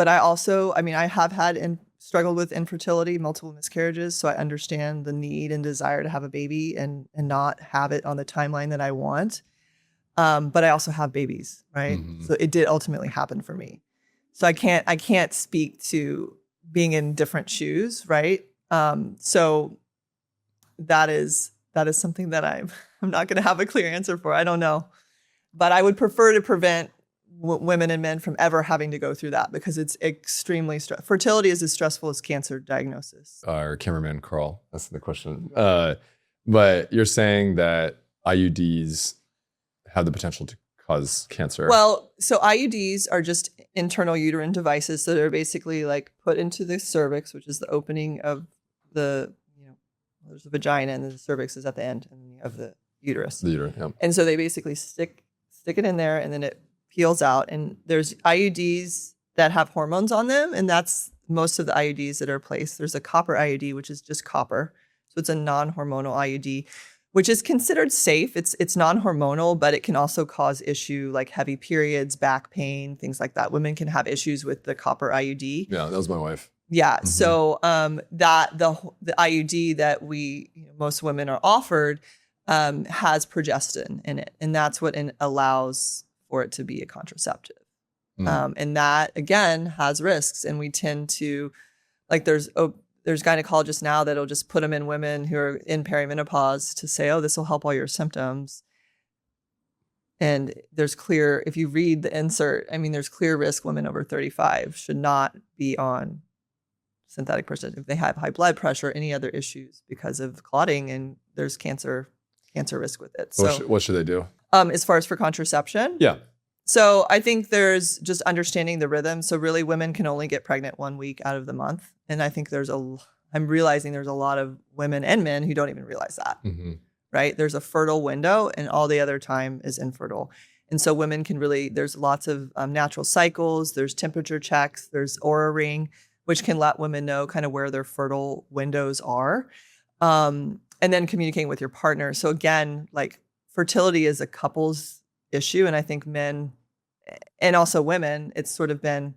I also, I have had struggled with infertility, multiple miscarriages. So I understand the need and desire to have a baby and not have it on the timeline that I want. But I also have babies, right? Mm-hmm. So it did ultimately happen for me. So I can't speak to being in different shoes, right? So that is something that I'm not going to have a clear answer for. I don't know, but I would prefer to prevent women and men from ever having to go through that, because it's extremely stressful. Fertility is as stressful as cancer diagnosis. Our cameraman Carl, that's the question. But you're saying that IUDs have the potential to cause cancer. Well, so IUDs are just internal uterine devices that are basically like put into the cervix, which is the opening of there's a vagina, and then the cervix is at the end, and then you have the uterus. The uterus, yeah. And so they basically stick it in there, and then it peels out. And there's IUDs that have hormones on them, and that's most of the IUDs that are placed. There's a copper IUD, which is just copper. So it's a non-hormonal IUD, which is considered safe. It's non-hormonal, but it can also cause issue like heavy periods, back pain, things like that. Women can have issues with the copper IUD. Yeah, that was my wife. Yeah. Mm-hmm. So that the IUD that most women are offered has progestin in it, and that's what allows for it to be a contraceptive. Mm. And that again has risks, and we tend to there's gynecologists now that'll just put them in women who are in perimenopause to say, oh, this will help all your symptoms. And if you read the insert, there's clear risk. Women over 35 should not be on synthetic progesterone if they have high blood pressure, any other issues because of clotting, and there's cancer risk with it. So what should they do? As far as for contraception? Yeah. So I think there's just understanding the rhythm. So really women can only get pregnant 1 week out of the month. And I think I'm realizing there's a lot of women and men who don't even realize that, mm-hmm. right? There's a fertile window, and all the other time is infertile. And so women can there's lots of natural cycles, there's temperature checks, there's Oura Ring, which can let women know kind of where their fertile windows are. And then communicating with your partner. So again, like fertility is a couple's issue. And I think men and also women, it's sort of been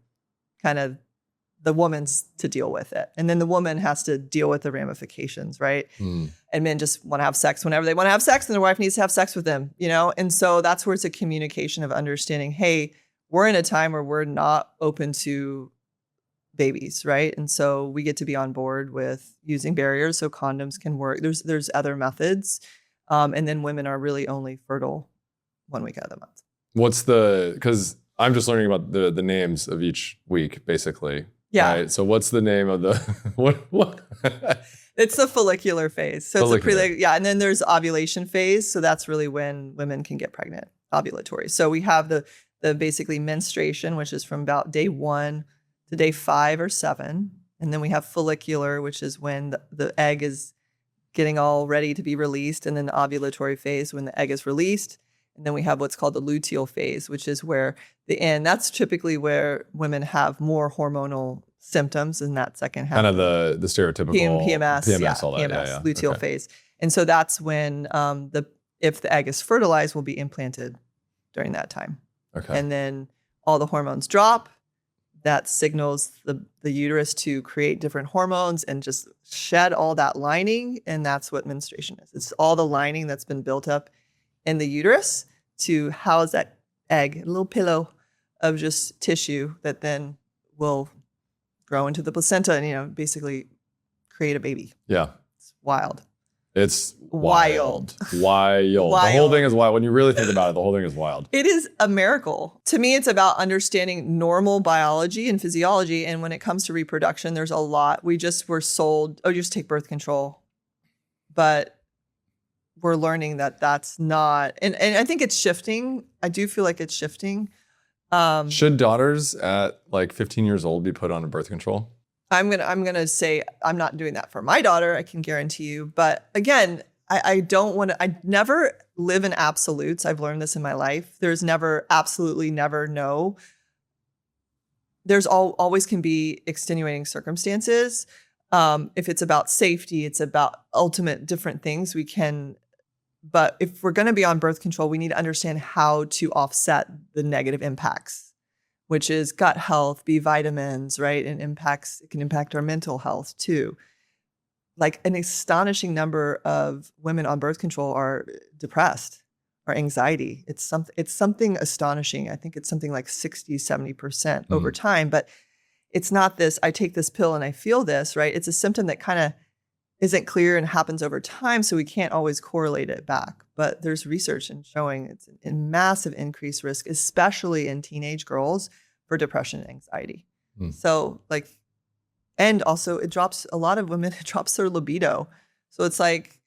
kind of the woman's to deal with it. And then the woman has to deal with the ramifications, right? Mm. And men just want to have sex whenever they want to have sex, and their wife needs to have sex with them, And so that's where it's a communication of understanding, hey, we're in a time where we're not open to babies, right? And so we get to be on board with using barriers so condoms can work. There's other methods. And then women are really only fertile 1 week out of the month. Because I'm just learning about the names of each week, basically. Yeah. Right? So what's the name of the, what? It's the follicular phase. So follicular. It's and then there's ovulation phase. So that's really when women can get pregnant, ovulatory. So we have the basically menstruation, which is from about day 1 to day 5 or 7. And then we have follicular, which is when the egg is getting all ready to be released. And then the ovulatory phase, when the egg is released. And then we have what's called the luteal phase, which is where that's typically where women have more hormonal symptoms in that second half. Kind of the stereotypical PMS, all that. PMS, luteal phase. And so that's when if the egg is fertilized, will be implanted during that time. Okay. And then all the hormones drop. That signals the uterus to create different hormones and just shed all that lining. And that's what menstruation is. It's all the lining that's been built up in the uterus to house that egg, a little pillow of just tissue that then will grow into the placenta and, basically create a baby. Yeah. wild. It's Wild. Wild. The whole thing is wild. When you really think about it, the whole thing is wild. It is a miracle. To me, it's about understanding normal biology and physiology. And when it comes to reproduction, there's a lot. We just were sold, oh, just take birth control. But we're learning that that's not, and I think it's shifting. I do feel like it's shifting. Should daughters at like 15 years old be put on a birth control? I'm gonna say I'm not doing that for my daughter. I can guarantee you. But again, I don't want to. I never live in absolutes. I've learned this in my life. There's never absolutely never no. There's always can be extenuating circumstances. If it's about safety, it's about ultimate different things. We can. But if we're going to be on birth control, we need to understand how to offset the negative impacts, which is gut health, B vitamins, right? And it can impact our mental health too. Like an astonishing number of women on birth control are depressed or anxiety. It's something astonishing. I think it's something like 60, 70% over time, but it's not this, I take this pill and I feel this, right? It's a symptom that kind of isn't clear and happens over time, so we can't always correlate it back. But there's research in showing it's a massive increased risk, especially in teenage girls, for depression and anxiety. So and also it drops a lot of women, it drops their libido. So it's like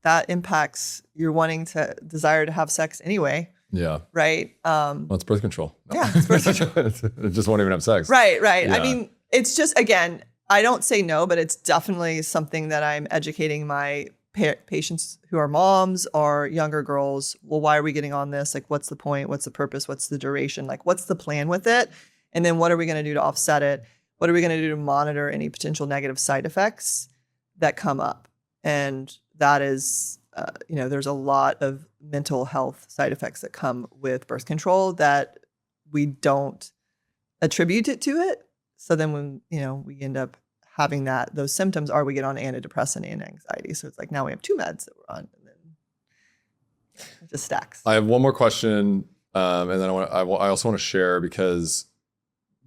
that impacts your wanting to desire to have sex anyway. Yeah. Right. Well, it's birth control. No. Yeah, it's birth control. It just won't even have sex. Right. Yeah. I mean, it's just, again, I don't say no, but it's definitely something that I'm educating my patients who are moms or younger girls. Well, why are we getting on this? Like, what's the point? What's the purpose? What's the duration? Like, what's the plan with it? And then what are we going to do to offset it? What are we going to do to monitor any potential negative side effects that come up? And that is, there's a lot of mental health side effects that come with birth control that we don't attribute it to it. So then when, we end up having those symptoms, or we get on antidepressant and anxiety. So it's like now we have two meds that we're on, and then it just stacks. I have one more question, and then I also want to share, because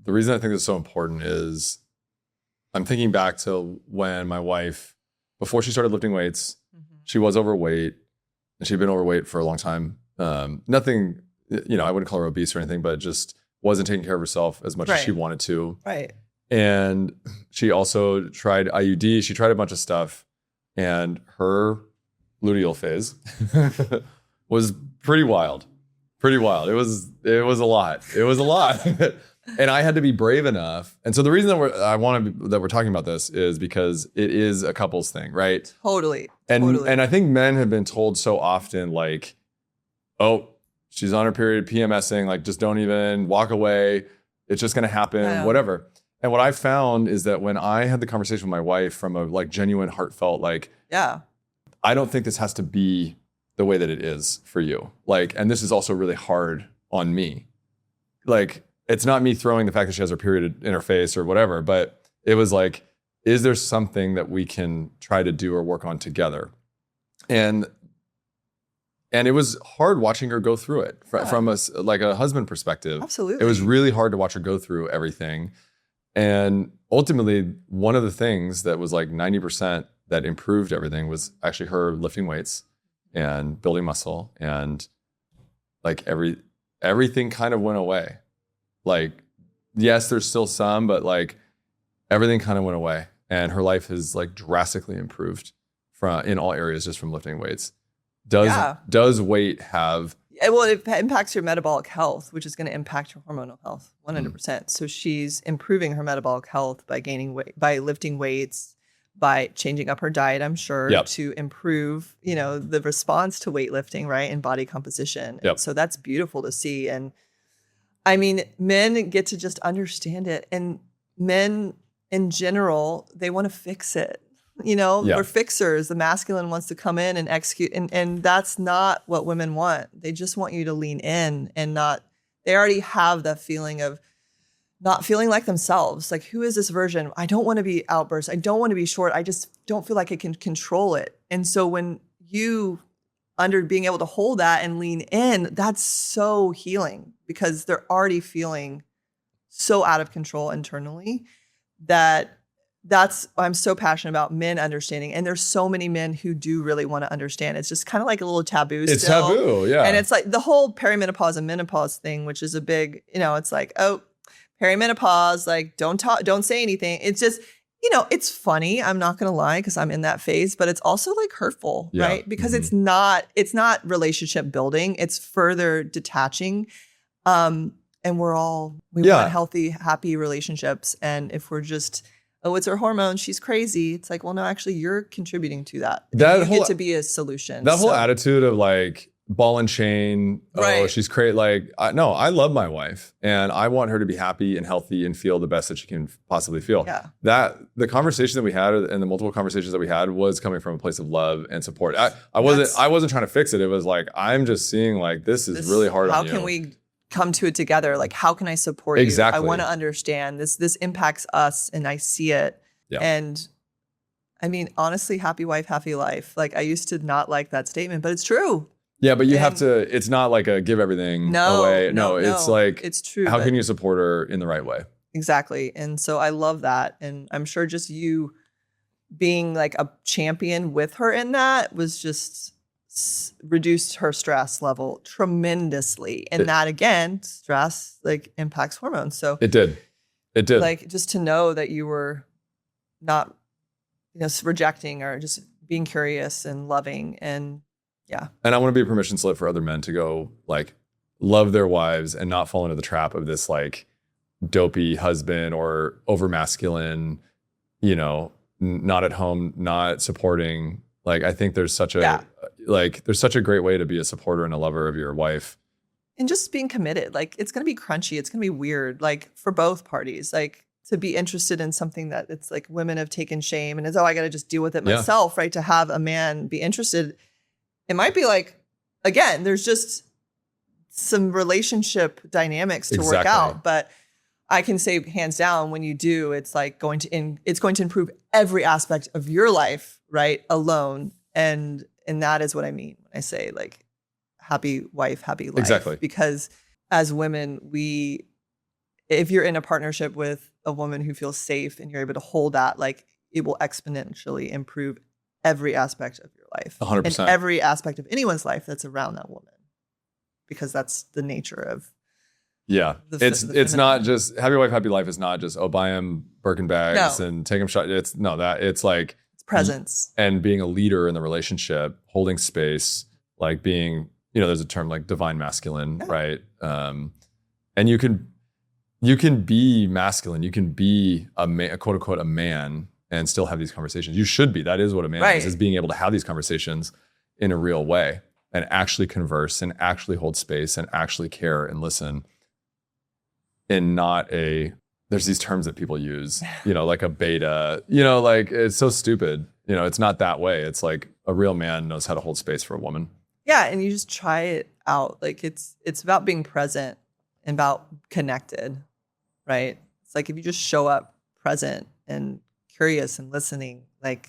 the reason I think this is so important is I'm thinking back to when my wife, before she started lifting weights, she was overweight, and she'd been overweight for a long time. Nothing, I wouldn't call her obese or anything, but just wasn't taking care of herself as much as she wanted to. Right. And she also tried IUDs. She tried a bunch of stuff, and her luteal phase was pretty wild. Pretty wild. It was a lot. It was a lot. And I had to be brave enough. And so the reason that we're talking about this is because it is a couples thing, right? Totally. And I think men have been told so often, like, oh, she's on her period, PMSing, like, just don't even walk away. It's just going to happen, whatever. And what I found is that when I had the conversation with my wife from a like genuine, heartfelt, like, I don't think this has to be the way that it is for you. Like, and this is also really hard on me. Like, it's not me throwing the fact that she has her period in her face or whatever, but it was like, is there something that we can try to do or work on together? And it was hard watching her go through it from a husband perspective. Absolutely. It was really hard to watch her go through everything. And ultimately, one of the things that was like 90% that improved everything was actually her lifting weights and building muscle, and like everything kind of went away. Like, yes, there's still some, but like everything kind of went away, and her life has like drastically improved in all areas just from lifting weights. Does weight have? Well, it impacts your metabolic health, which is going to impact your hormonal health 100%. So she's improving her metabolic health by gaining weight, by lifting weights, by changing up her diet, I'm sure, to improve, the response to weightlifting, right, and body composition. Yep. So that's beautiful to see. And I mean, men get to just understand it, and men in general, they want to fix it. We're fixers. The masculine wants to come in and execute. And that's not what women want. They just want you to lean in and they already have that feeling of not feeling like themselves. Like, who is this version? I don't want to be outburst. I don't want to be short. I just don't feel like I can control it. And so when you being able to hold that and lean in, that's so healing, because they're already feeling so out of control internally that I'm so passionate about men understanding. And there's so many men who do really want to understand. It's just kind of like a little taboo It's still. taboo, yeah. And it's like the whole perimenopause and menopause thing, which is a big, it's like, oh, perimenopause, like don't say anything. It's just, it's funny. I'm not going to lie because I'm in that phase, but it's also like hurtful, right? Because it's not relationship building. It's further detaching. And we want healthy, happy relationships. And if we're just, oh, it's her hormones, she's crazy. It's like, well, no, actually you're contributing to that. You get to be a solution. That whole attitude of like ball and chain, oh, she's crazy. Like, no, I love my wife and I want her to be happy and healthy and feel the best that she can possibly feel. Yeah. The conversation that we had and the multiple conversations that we had was coming from a place of love and support. I wasn't trying to fix it. It was like, I'm just seeing like, this is really hard on you. How can we come to it together? Like, how can I support you? I want to understand this impacts us and I see it. Yeah. And I mean, honestly, happy wife, happy life. Like I used to not like that statement, but it's true. Yeah, but you have to, it's not like a give everything away. No, it's like, it's true. How can you support her in the right way? Exactly. And so I love that. And I'm sure just you being like a champion with her in that was just reduced her stress level tremendously. And that again, stress like impacts hormones. So it did. Like just to know that you were not, rejecting or just being curious and loving and yeah. And I want to be a permission slip for other men to go like love their wives and not fall into the trap of this like dopey husband or over masculine, not at home, not supporting. Like, I think there's such a, there's such a great way to be a supporter and a lover of your wife. And just being committed. Like, it's going to be crunchy. It's going to be weird, like for both parties, like to be interested in something that it's like women have taken shame and it's, I got to just deal with it myself, right? To have a man be interested. It might be like, again, there's just some relationship dynamics to work out, but I can say hands down when you do, it's like it's going to improve every aspect of your life, right? Alone. And that is what I mean when I say like happy wife, happy life. Exactly. Because as women, if you're in a partnership with a woman who feels safe and you're able to hold that, like it will exponentially improve every aspect of your life. 100%. And every aspect of anyone's life that's around that woman. Because that's the nature of it's not just happy wife, happy life is not just buy him Birkin bags and take him shot. It's like it's presence and being a leader in the relationship, holding space, like being, there's a term like divine masculine, right? And you can be masculine, you can be a quote unquote a man and still have these conversations. You should be. That is what a man is being able to have these conversations in a real way and actually converse and actually hold space and actually care and listen. And there's these terms that people use, like a beta, like it's so stupid. It's not that way. It's like a real man knows how to hold space for a woman. Yeah. And you just try it out. Like it's about being present and about connected, right? It's like if you just show up present and curious and listening, like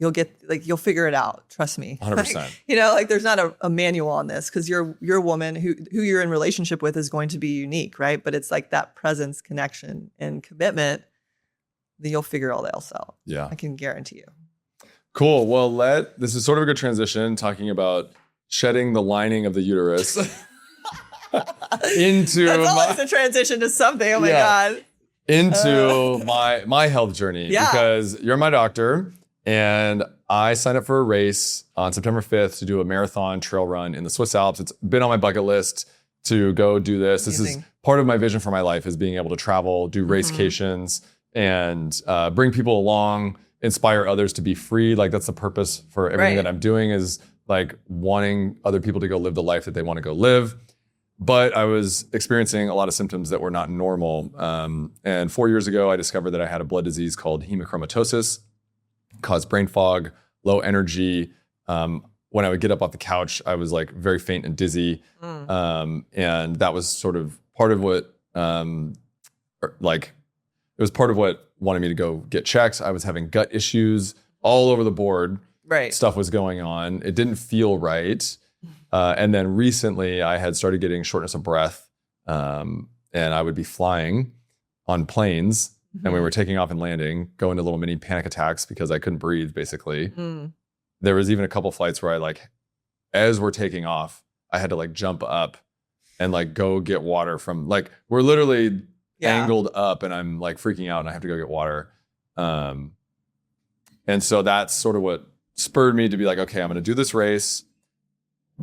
you'll figure it out. Trust me. 100%. Like there's not a manual on this because your woman who you're in relationship with is going to be unique, right? But it's like that presence, connection, and commitment that you'll figure all else out. Yeah. I can guarantee you. Cool. Well, this is sort of a good transition talking about shedding the lining of the uterus into That's always a transition to something. Oh my God. Into my health journey because you're my doctor. And I signed up for a race on September 5th to do a marathon trail run in the Swiss Alps. It's been on my bucket list to go do this. Amazing. This is part of my vision for my life is being able to travel, do racecations, and bring people along, inspire others to be free. Like that's the purpose for everything that I'm doing is like wanting other people to go live the life that they want to go live. But I was experiencing a lot of symptoms that were not normal. And 4 years ago, I discovered that I had a blood disease called Hemochromatosis. Caused brain fog, low energy. When I would get up off the couch, I was like very faint and dizzy. And that was sort of part of what, it was part of what wanted me to go get checked. I was having gut issues all over the board. Right. Stuff was going on. It didn't feel right. And then recently I had started getting shortness of breath. And I would be flying on planes and we were taking off and landing, going to little mini panic attacks because I couldn't breathe, basically. There was even a couple flights where as we're taking off, I had to like jump up and like go get water from we're literally angled up and I'm like freaking out and I have to go get water. And so that's sort of what spurred me to be like, okay, I'm going to do this race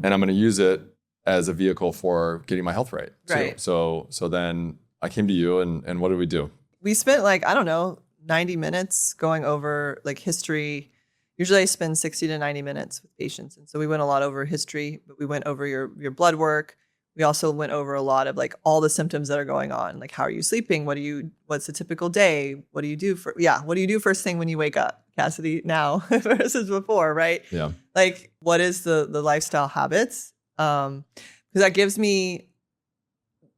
and I'm going to use it as a vehicle for getting my health right. Right. So then I came to you and what did we do? We spent 90 minutes going over like history. Usually I spend 60 to 90 minutes with patients. And so we went a lot over history, but we went over your blood work. We also went over a lot of like all the symptoms that are going on. Like, how are you sleeping? What's a typical day? What do you do first thing when you wake up, Kassidy, now versus before, right? Yeah. Like, what is the lifestyle habits? Because that gives me,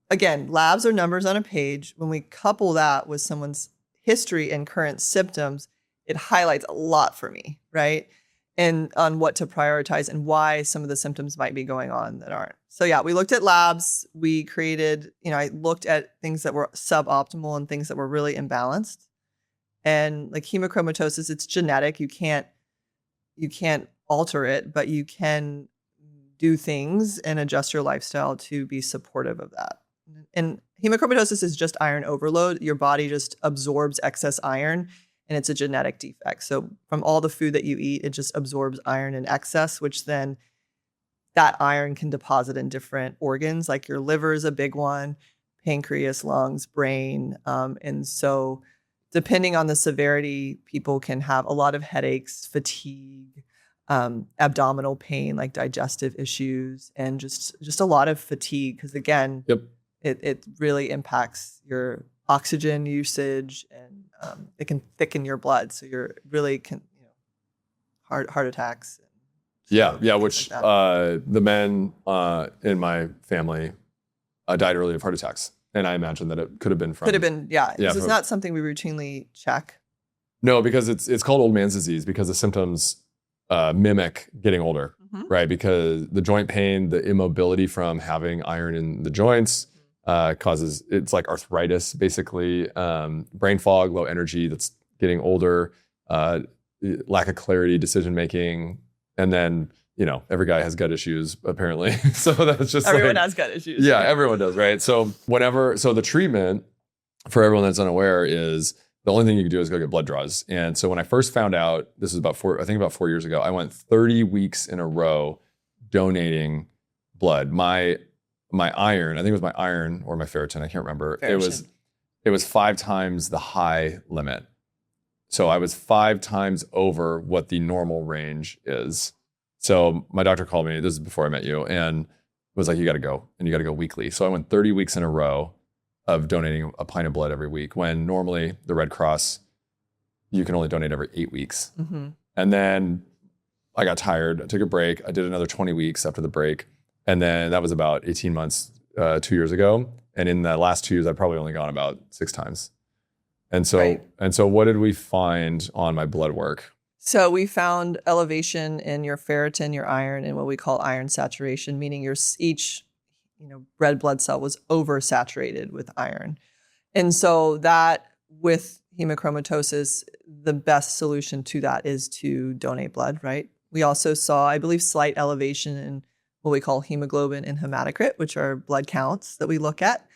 again, labs are numbers on a page. When we couple that with someone's history and current symptoms, it highlights a lot for me, right? And on what to prioritize and why some of the symptoms might be going on that aren't. So yeah, we looked at labs. We created, I looked at things that were suboptimal and things that were really imbalanced. And like hemochromatosis, it's genetic. You can't alter it, but you can do things and adjust your lifestyle to be supportive of that. And hemochromatosis is just iron overload. Your body just absorbs excess iron. And it's a genetic defect. So from all the food that you eat, it just absorbs iron in excess, which then that iron can deposit in different organs, like your liver is a big one, pancreas, lungs, brain. And so depending on the severity, people can have a lot of headaches, fatigue, abdominal pain, like digestive issues, and just a lot of fatigue. Because again, it really impacts your oxygen usage, and it can thicken your blood, so you're really heart attacks. Which the men in my family died early of heart attacks, and I imagine that it could have been from. It's not something we routinely check. No, because it's called old man's disease because the symptoms mimic getting older, right? Because the joint pain, the immobility from having iron in the joints. Causes, it's like arthritis, basically, brain fog, low energy that's getting older, lack of clarity, decision-making. And then, every guy has gut issues, apparently. So that's just everyone has gut issues. Yeah, everyone does, right? So the treatment for everyone that's unaware is the only thing you can do is go get blood draws. And so when I first found out, this was about 4 years ago, I went 30 weeks in a row donating blood. My iron, I think it was my iron or my ferritin, I can't remember. Ferritin. It was 5 times the high limit. So I was 5 times over what the normal range is. So my doctor called me, this is before I met you, and was like, you got to go, and you got to go weekly. So I went 30 weeks in a row of donating a pint of blood every week, when normally the Red Cross, you can only donate every 8 weeks. And then I got tired, I took a break. I did another 20 weeks after the break. And then that was about 18 months, 2 years ago. And in the last 2 years, I've probably only gone about 6 times. And so what did we find on my blood work? So we found elevation in your ferritin, your iron, and what we call iron saturation, meaning each red blood cell was oversaturated with iron. And so that, with hemochromatosis, the best solution to that is to donate blood, right? We also saw, I believe, slight elevation in what we call hemoglobin and hematocrit, which are blood counts that we look at.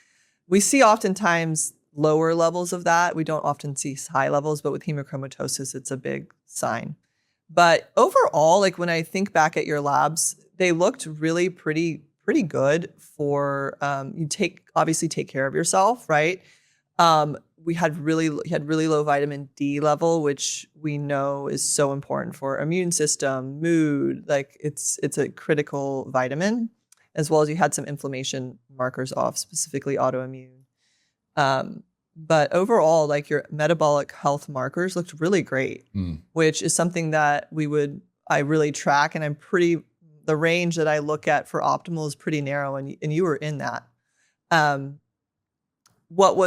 We see oftentimes lower levels of that. We don't often see high levels, but with hemochromatosis, it's a big sign. But overall, like when I think back at your labs, they looked really pretty good for, you obviously take care of yourself, right? You had really low vitamin D level, which we know is so important for immune system, mood. Like it's a critical vitamin, as well as you had some inflammation markers off, specifically autoimmune. But overall, like your metabolic health markers looked really great, which is something that I really track, and the range that I look at for optimal is pretty narrow, and you were in that. What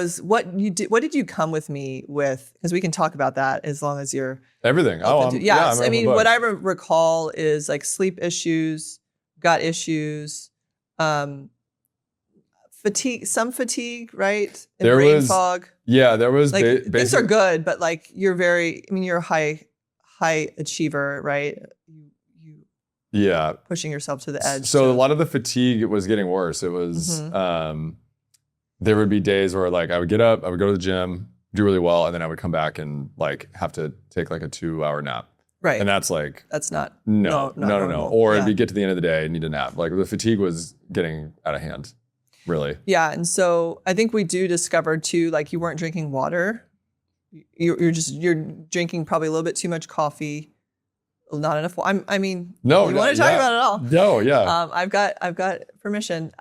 did you come with me with? Because we can talk about that as long as you're everything. Yes. I mean, what I recall is like sleep issues, gut issues, some fatigue, right? And There brain was- fog. Yeah, there was Like things are basically, good, but like you're a high achiever, right? You yeah. pushing yourself to the edge. So a lot of the fatigue was getting worse. It was, there would be days where like I would get up, I would go to the gym, do really well, and then I would come back and like have to take like a 2-hour nap. Right. And that's like, that's not no. normal. Or Yeah. it'd be get to the end of the day and need a nap. Like the fatigue was getting out of hand, really. Yeah. And so I think we do discover too, like you weren't drinking water. You're drinking probably a little bit too much coffee, not enough. No, you want to yeah. talk about it all? No, yeah. I've got permission.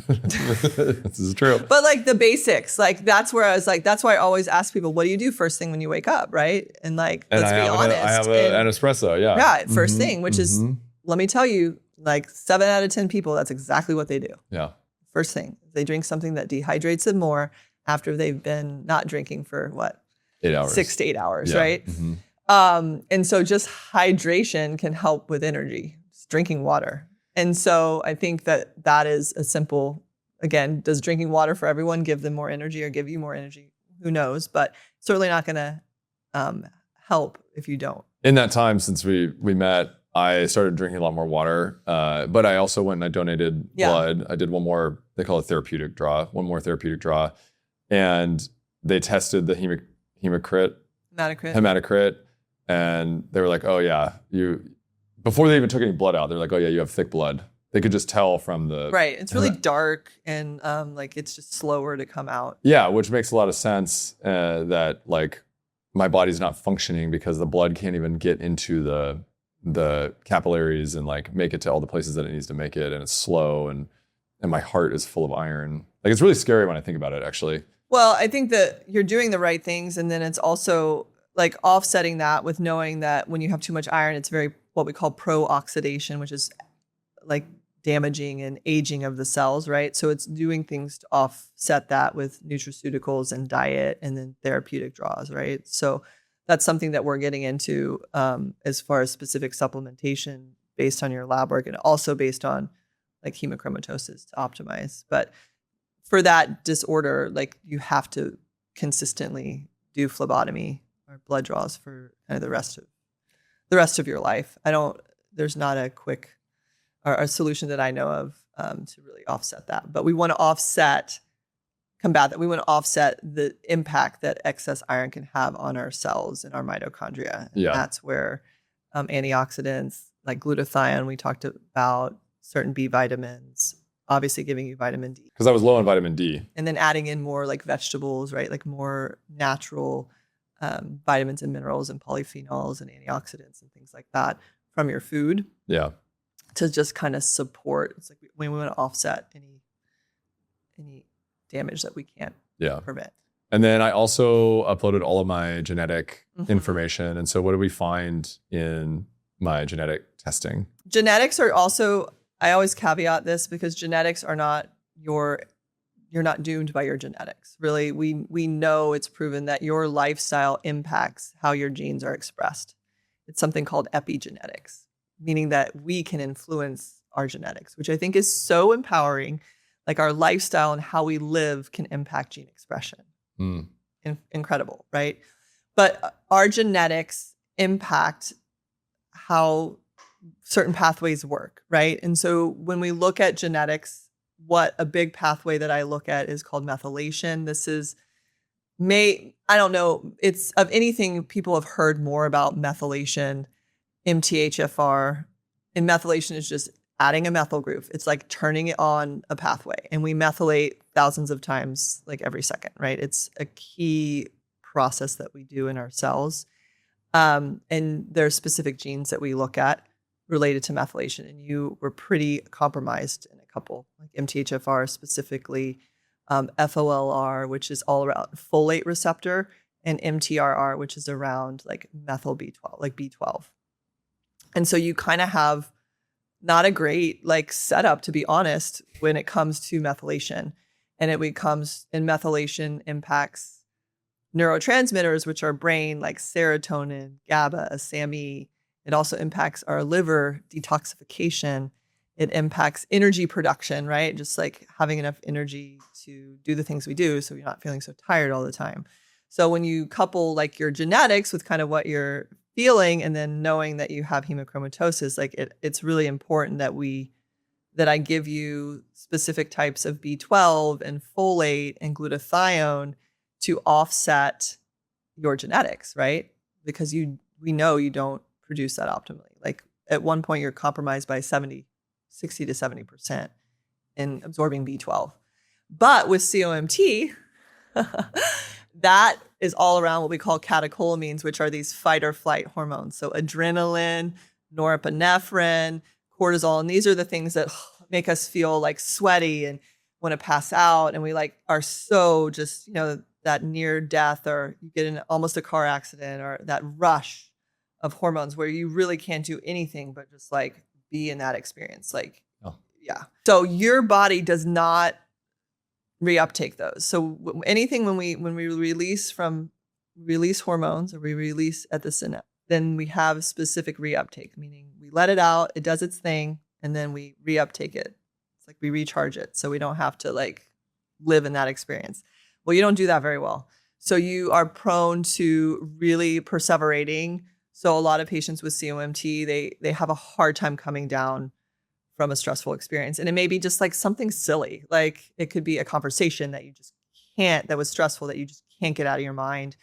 This is true. But like the basics, like that's where I was like, that's why I always ask people, what do you do first thing when you wake up, right? And like, let's be honest. I have an espresso, yeah. Yeah, first thing, which is, let me tell you, like 7 out of 10 people, that's exactly what they do. Yeah. First thing, they drink something that dehydrates them more after they've been not drinking for what? 8 hours. 6 to 8 hours, Yeah. right? And so just hydration can help with energy, just drinking water. And so I think that is a simple, again, does drinking water for everyone give them more energy or give you more energy? Who knows? But certainly not going to help if you don't. In that time since we met, I started drinking a lot more water, but I also went and I donated blood. I did one more, they call it therapeutic draw, and they tested the hematocrit, and they were like, oh yeah, before they even took any blood out, they're like, oh yeah, you have thick blood. They could just tell from the... Right, it's really dark and like it's just slower to come out. Yeah, which makes a lot of sense that like my body's not functioning because the blood can't even get into the capillaries and like make it to all the places that it needs to make it, and it's slow, and my heart is full of iron. Like it's really scary when I think about it, actually. Well, I think that you're doing the right things, and then it's also like offsetting that with knowing that when you have too much iron, it's very what we call pro-oxidation, which is like damaging and aging of the cells, right? So it's doing things to offset that with nutraceuticals and diet and then therapeutic draws, right? So that's something that we're getting into as far as specific supplementation based on your lab work and also based on like hemochromatosis to optimize. But for that disorder, like you have to consistently do phlebotomy or blood draws for kind of the rest of your life. There's not a quick or a solution that I know of to really offset that. But we want to combat that. We want to offset the impact that excess iron can have on our cells and our mitochondria. And that's where antioxidants like glutathione, we talked about, certain B vitamins, obviously giving you vitamin D. Because I was low on vitamin D. And then adding in more like vegetables, right? Like more natural vitamins and minerals and polyphenols and antioxidants and things like that from your food. Yeah. To just kind of support. It's like we want to offset any damage that we can't prevent. And then I also uploaded all of my genetic information. And so what do we find in my genetic testing? Genetics are also, I always caveat this because genetics are not you're not doomed by your genetics. Really, we know it's proven that your lifestyle impacts how your genes are expressed. It's something called epigenetics, meaning that we can influence our genetics, which I think is so empowering. Like our lifestyle and how we live can impact gene expression. Incredible, right? But our genetics impact how certain pathways work, right? And so when we look at genetics, what a big pathway that I look at is called methylation. This is I don't know, it's of anything people have heard more about methylation, MTHFR, and methylation is just adding a methyl group. It's like turning it on a pathway, and we methylate thousands of times like every second, right? It's a key process that we do in our cells. And there are specific genes that we look at related to methylation, and you were pretty compromised in a couple, like MTHFR specifically, FOLR, which is all around folate receptor, and MTRR, which is around like methyl B12, like B12. And so you kind of have not a great like setup, to be honest, when it comes to methylation. And methylation impacts neurotransmitters, which are brain, like serotonin, GABA, SAMe. It also impacts our liver detoxification. It impacts energy production, right? Just like having enough energy to do the things we do so you're not feeling so tired all the time. So when you couple like your genetics with kind of what you're feeling and then knowing that you have hemochromatosis, like it's really important that I give you specific types of B12 and folate and glutathione to offset your genetics, right? Because we know you don't produce that optimally. Like at one point you're compromised by 60 to 70% in absorbing B12. But with COMT, that is all around what we call catecholamines, which are these fight or flight hormones. So adrenaline, norepinephrine, cortisol, and these are the things that make us feel like sweaty and want to pass out. And we like are so just, that near death, or you get in almost a car accident, or that rush of hormones where you really can't do anything but just like be in that experience. Like, yeah. So your body does not reuptake those. So anything when we release hormones, or we release at the synapse, then we have specific reuptake, meaning we let it out, it does its thing, and then we reuptake it. It's like we recharge it, so we don't have to like live in that experience. Well, you don't do that very well. So you are prone to really perseverating. So a lot of patients with COMT, they have a hard time coming down from a stressful experience. And it may be just like something silly. Like it could be a conversation that that was stressful, that you just can't get out of your mind.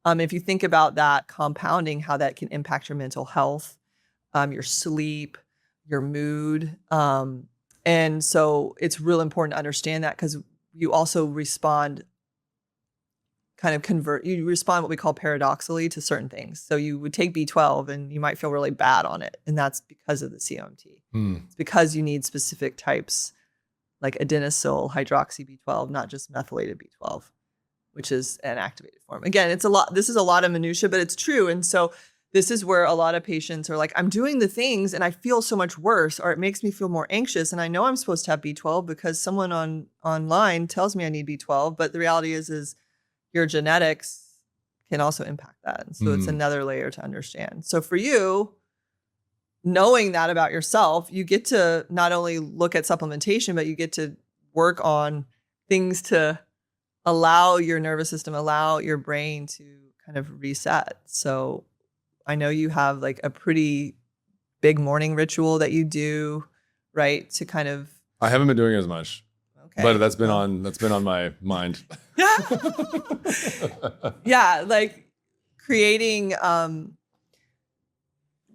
If you think about that compounding, how that can impact your mental health, your sleep, your mood. And so it's real important to understand that, because you also respond you respond what we call paradoxically to certain things. So you would take B12 and you might feel really bad on it. And that's because of the COMT. It's because you need specific types like adenosyl hydroxy B12, not just methylated B12, which is an activated form. Again, this is a lot of minutia, but it's true. And so this is where a lot of patients are like, I'm doing the things and I feel so much worse, or it makes me feel more anxious. And I know I'm supposed to have B12 because someone online tells me I need B12. But the reality is your genetics can also impact that. And so it's another layer to understand. So for you, knowing that about yourself, you get to not only look at supplementation, but you get to work on things to allow your nervous system, allow your brain to kind of reset. So I know you have like a pretty big morning ritual that you do, right? To kind of. I haven't been doing it as much. Okay. But that's been on my mind. Yeah, like creating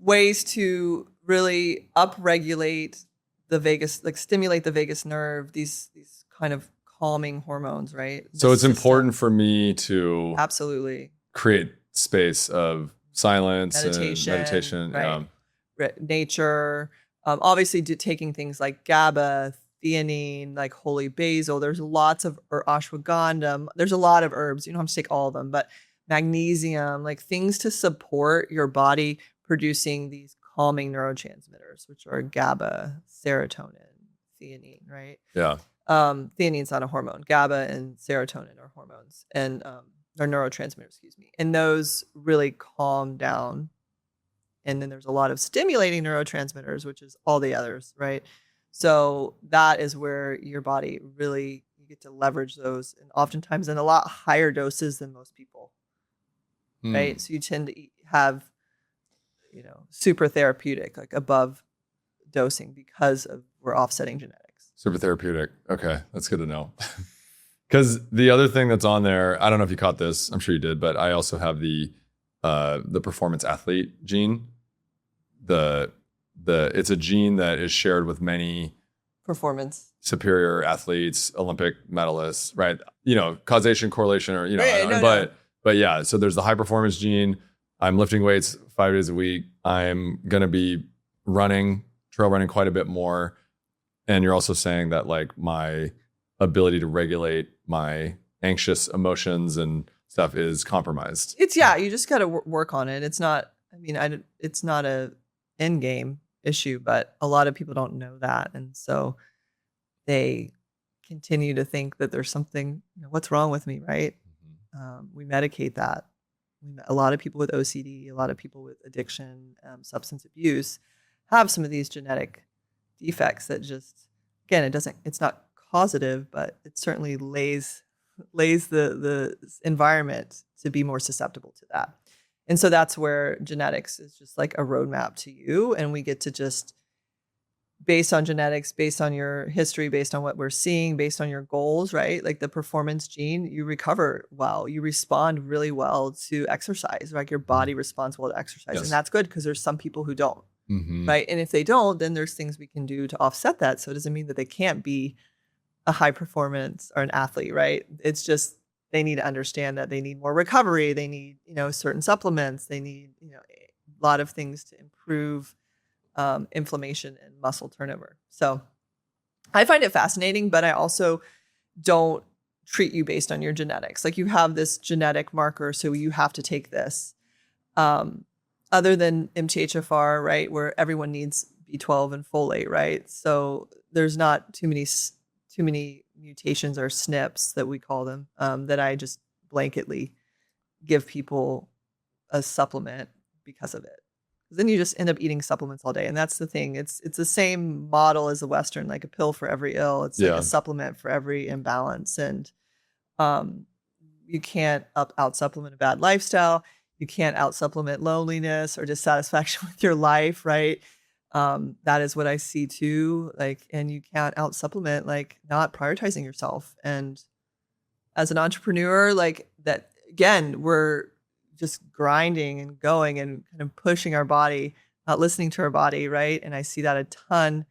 ways to really upregulate the vagus, like stimulate the vagus nerve, these kind of calming hormones, right? So it's important for me to absolutely create space of silence, meditation, right. Nature, obviously taking things like GABA, theanine, like holy basil. There's lots of ashwagandha. There's a lot of herbs. You don't have to take all of them, but magnesium, like things to support your body producing these calming neurotransmitters, which are GABA, serotonin, theanine, right? Yeah. Theanine's not a hormone. GABA and serotonin are hormones, and are neurotransmitters, excuse me. And those really calm down. And then there's a lot of stimulating neurotransmitters, which is all the others, right? So that is where your body really, you get to leverage those, and oftentimes in a lot higher doses than most people, right? So you tend to have, super therapeutic, like above dosing, because we're offsetting genetics. Super therapeutic. Okay, that's good to know. Because the other thing that's on there, I don't know if you caught this, I'm sure you did, but I also have the performance athlete gene. It's a gene that is shared with many performance superior athletes, Olympic medalists, right? Causation, correlation, or but yeah. So there's the high performance gene. I'm lifting weights 5 days a week. I'm gonna be trail running quite a bit more. And you're also saying that like my ability to regulate my anxious emotions and stuff is compromised. You just got to work on it. It's not. It's not a end game issue, but a lot of people don't know that, and so they continue to think that there's something. What's wrong with me, right? We medicate that. A lot of people with OCD, a lot of people with addiction, substance abuse, have some of these genetic defects that just, again, it's not causative, but it certainly lays the environment to be more susceptible to that. And so that's where genetics is just like a roadmap to you. And we get to just, based on genetics, based on your history, based on what we're seeing, based on your goals, right? Like the performance gene, you recover well, you respond really well to exercise, like your body responds well to exercise. Yes. And that's good because there's some people who don't, Mm-hmm. right? And if they don't, then there's things we can do to offset that. So it doesn't mean that they can't be a high performance or an athlete, right? It's just, they need to understand that they need more recovery. They need, certain supplements. They need, a lot of things to improve inflammation and muscle turnover. So I find it fascinating, but I also don't treat you based on your genetics. Like you have this genetic marker, so you have to take this. Other than MTHFR, right, where everyone needs B12 and folate, right? So there's not too many mutations or SNPs that we call them that I just blanketly give people a supplement because of it. Then you just end up eating supplements all day. And that's the thing. It's the same model as the Western, like a pill for every ill. It's like a supplement for every imbalance. And you can't out supplement a bad lifestyle. You can't out supplement loneliness or dissatisfaction with your life, right? That is what I see too. Like, and you can't out supplement like not prioritizing yourself. And as an entrepreneur, like that, again, we're just grinding and going and kind of pushing our body, not listening to our body, right? And I see that a ton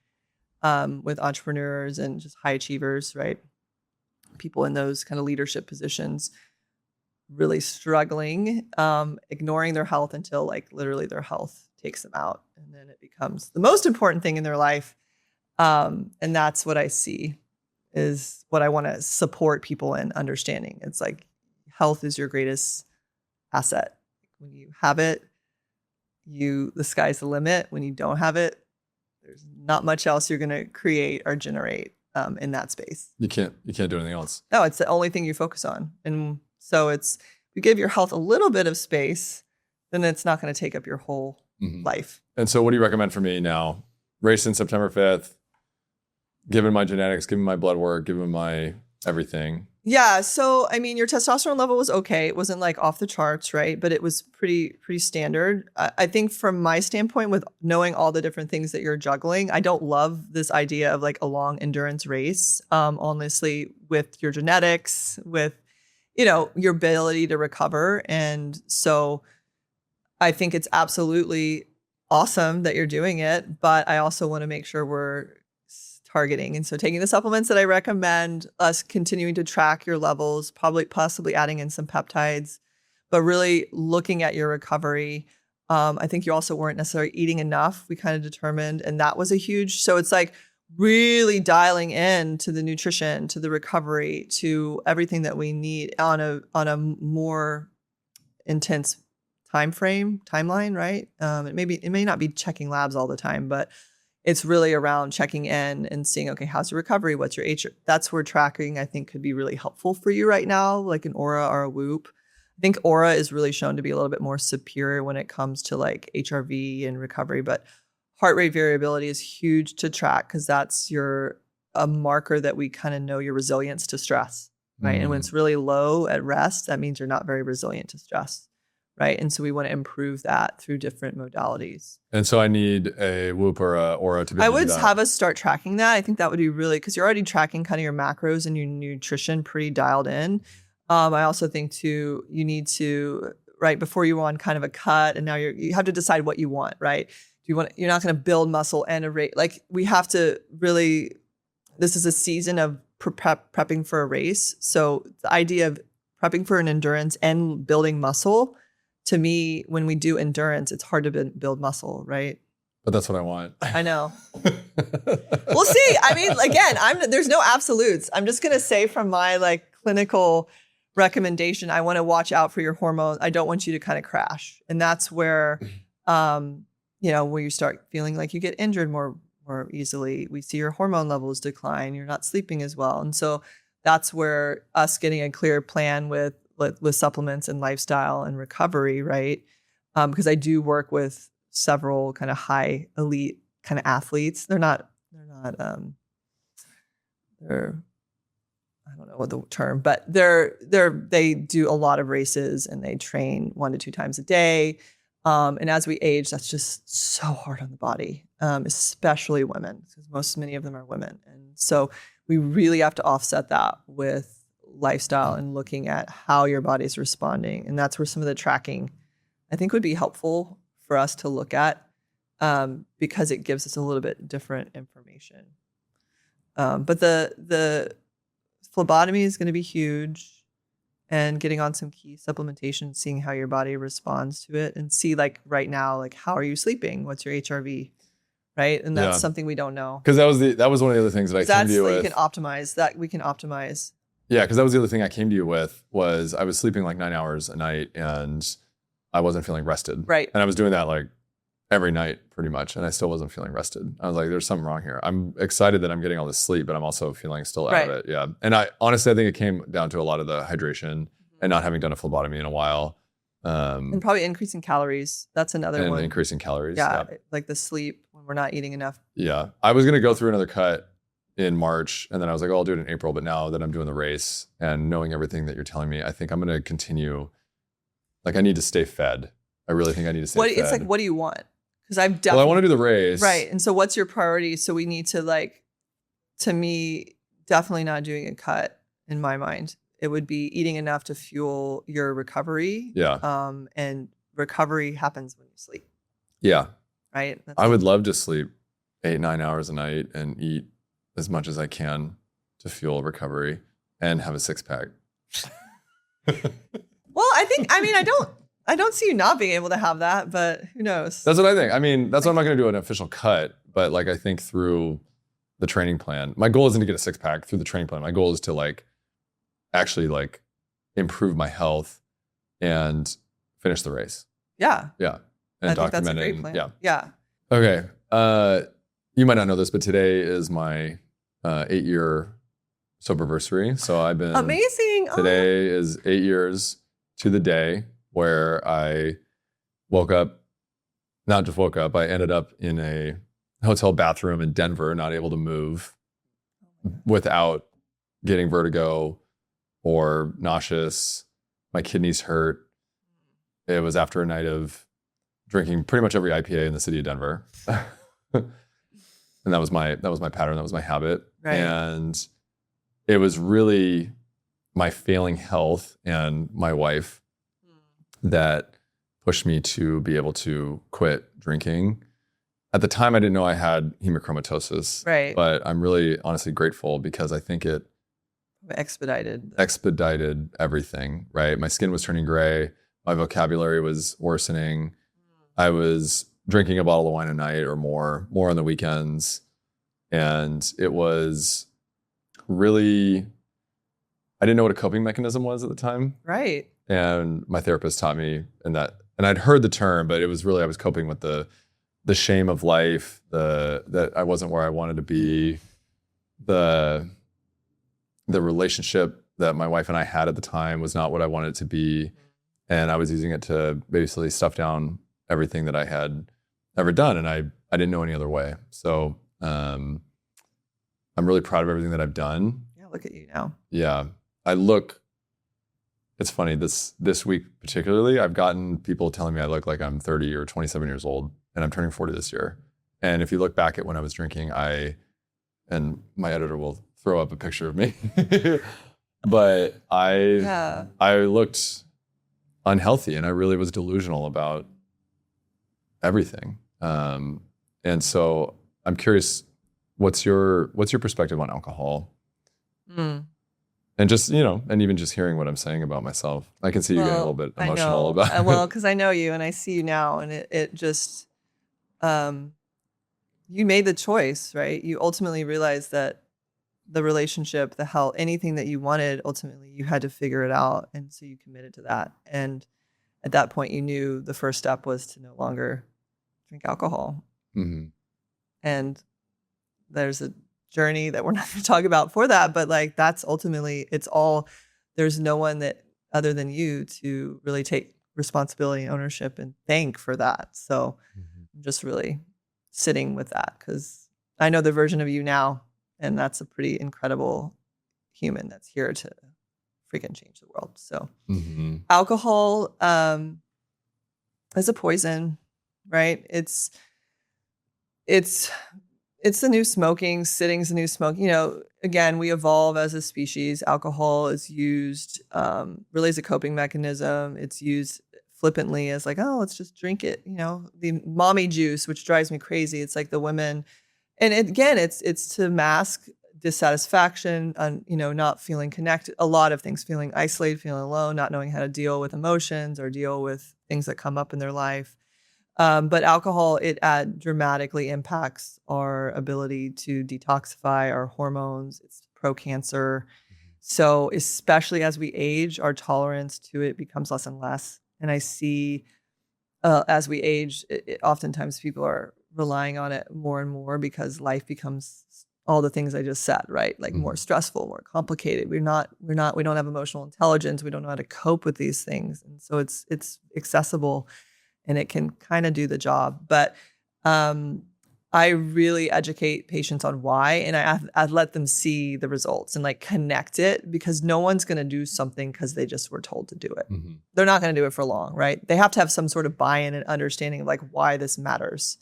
with entrepreneurs and just high achievers, right? People in those kind of leadership positions really struggling, ignoring their health until like literally their health takes them out. And then it becomes the most important thing in their life. And that's what I see is what I want to support people in understanding. It's like health is your greatest asset. When you have it, the sky's the limit. When you don't have it, there's not much else you're going to create or generate in that space. You can't do anything else. No, it's the only thing you focus on. And so you give your health a little bit of space, then it's not going to take up your whole life. And so what do you recommend for me now? Racing September 5th, given my genetics, given my blood work, given my everything. Yeah. So, I mean, your testosterone level was okay. It wasn't like off the charts, right? But it was pretty standard. I think from my standpoint, with knowing all the different things that you're juggling, I don't love this idea of like a long endurance race. Honestly, with your genetics, with, your ability to recover. And so I think it's absolutely awesome that you're doing it, but I also want to make sure we're targeting. And so taking the supplements that I recommend, us continuing to track your levels, possibly adding in some peptides, but really looking at your recovery. I think you also weren't necessarily eating enough, we kind of determined, and that was a huge, so it's like really dialing in to the nutrition, to the recovery, to everything that we need on a more intense timeline, right? It may not be checking labs all the time, but it's really around checking in and seeing, okay, how's your recovery? What's your HR? That's where tracking, I think, could be really helpful for you right now, like an Aura or a Whoop. I think Aura is really shown to be a little bit more superior when it comes to like HRV and recovery, but heart rate variability is huge to track because that's a marker that we kind of know your resilience to stress, right? And when it's really low at rest, that means you're not very resilient to stress. Right. And so we want to improve that through different modalities. And so I need a Whoop or a Aura to be able to do that. I would have us start tracking that. I think that would be really, because you're already tracking kind of your macros and your nutrition pretty dialed in. I also think too, you need to, right, before you on kind of a cut and now you have to decide what you want, right? You're not going to build muscle and a rate. Like we have to really, this is a season of prepping for a race. So the idea of prepping for an endurance and building muscle, to me, when we do endurance, it's hard to build muscle, right? But that's what I want. I know. We'll see. I mean, again, there's no absolutes. I'm just going to say from my like clinical recommendation, I want to watch out for your hormones. I don't want you to kind of crash. And that's where, where you start feeling like you get injured more easily. We see your hormone levels decline. You're not sleeping as well. And so that's where us getting a clear plan with supplements and lifestyle and recovery, right? Because I do work with several kind of high elite kind of athletes. They're not they're I don't know what the term, but they do a lot of races and they train 1 to 2 times a day. And as we age, that's just so hard on the body, especially women, because many of them are women. And so we really have to offset that with lifestyle and looking at how your body's responding. And that's where some of the tracking, I think, would be helpful for us to look at, because it gives us a little bit different information. But the phlebotomy is going to be huge, and getting on some key supplementation, seeing how your body responds to it, and see, like, right now, like, how are you sleeping? What's your HRV? Right. And that's something we don't know. Because that was one of the other things that I came to you with. You can optimize that. We can optimize. Yeah. Because that was the other thing I came to you with, was I was sleeping like 9 hours a night and I wasn't feeling rested. Right. And I was doing that like every night pretty much, and I still wasn't feeling rested. I was like, there's something wrong here. I'm excited that I'm getting all this sleep, but I'm also feeling still out of it. Yeah. And I honestly think it came down to a lot of the hydration and not having done a phlebotomy in a while. And probably increasing calories. That's another one. And increasing calories. Yeah. Like the sleep when we're not eating enough. Yeah. I was going to go through another cut in March, and then I was like, oh, I'll do it in April. But now that I'm doing the race and knowing everything that you're telling me, I think I'm going to continue. Like, I need to stay fed. I really think I need to stay fed. It's like, what do you want? Because I've definitely. Well, I want to do the race. Right. And so what's your priority? So we need to, like, to me, definitely not doing a cut in my mind. It would be eating enough to fuel your recovery. Yeah. And recovery happens when you sleep. Yeah. Right. I would love to sleep 8-9 hours a night and eat as much as I can to fuel recovery and have a 6-pack. Well, I don't see you not being able to have that, but who knows? That's what I think. I mean, that's why I'm not going to do an official cut, but like, I think through the training plan, my goal isn't to get a 6-pack through the training plan. My goal is to like actually like improve my health and finish the race. Yeah. Yeah. And document it. Yeah. Yeah. Okay. You might not know this, but today is my 8-year soberversary. So I've been amazing. Today is 8 years to the day where I not just woke up, I ended up in a hotel bathroom in Denver, not able to move without getting vertigo or nauseous. My kidneys hurt. It was after a night of drinking pretty much every IPA in the city of Denver. And that was my pattern. That was my habit. Right. And it was really my failing health and my wife that pushed me to be able to quit drinking. At the time, I didn't know I had hemochromatosis. Right. But I'm really honestly grateful, because I think it expedited everything, right? My skin was turning gray. My vocabulary was worsening. I was drinking a bottle of wine a night or more on the weekends. And it was really, I didn't know what a coping mechanism was at the time. Right. And my therapist taught me, and I'd heard the term, but it was really, I was coping with the shame of life, that I wasn't where I wanted to be, the relationship that my wife and I had at the time was not what I wanted it to be. And I was using it to basically stuff down everything that I had ever done. And I didn't know any other way. So I'm really proud of everything that I've done. Yeah, look at you now. Yeah. It's funny, this week particularly, I've gotten people telling me I look like I'm 30 or 27 years old, and I'm turning 40 this year. And if you look back at when I was drinking, and my editor will throw up a picture of me, but I looked unhealthy, and I really was delusional about everything. And so I'm curious, what's your perspective on alcohol? And just, and even just hearing what I'm saying about myself, I can see you getting a little bit emotional about it. Well, because I know you and I see you now, and it just, you made the choice, right? You ultimately realized that the relationship, the health, anything that you wanted, ultimately you had to figure it out. And so you committed to that. And at that point, you knew the first step was to no longer drink alcohol. Mm-hmm. And there's a journey that we're not going to talk about for that, but like, that's ultimately, there's no one that other than you to really take responsibility and ownership and thank for that. So I'm just really sitting with that, because I know the version of you now, and that's a pretty incredible human that's here to freaking change the world. So alcohol is a poison, right? It's the new smoking. Sitting's the new smoking. Again, we evolve as a species. Alcohol is used really as a coping mechanism. It's used flippantly as like, oh, let's just drink it. The mommy juice, which drives me crazy. It's like the women, and again, it's to mask dissatisfaction, not feeling connected. A lot of things, feeling isolated, feeling alone, not knowing how to deal with emotions or deal with things that come up in their life. But alcohol, it dramatically impacts our ability to detoxify our hormones. It's pro-cancer. So especially as we age, our tolerance to it becomes less and less. And I see as we age, oftentimes people are relying on it more and more because life becomes all the things I just said, right? Like more stressful, more complicated. We don't have emotional intelligence. We don't know how to cope with these things. And so it's accessible and it can kind of do the job. But I really educate patients on why, and I let them see the results and like connect it, because no one's going to do something because they just were told to do it. They're not going to do it for long, right? They have to have some sort of buy-in and understanding of like why this matters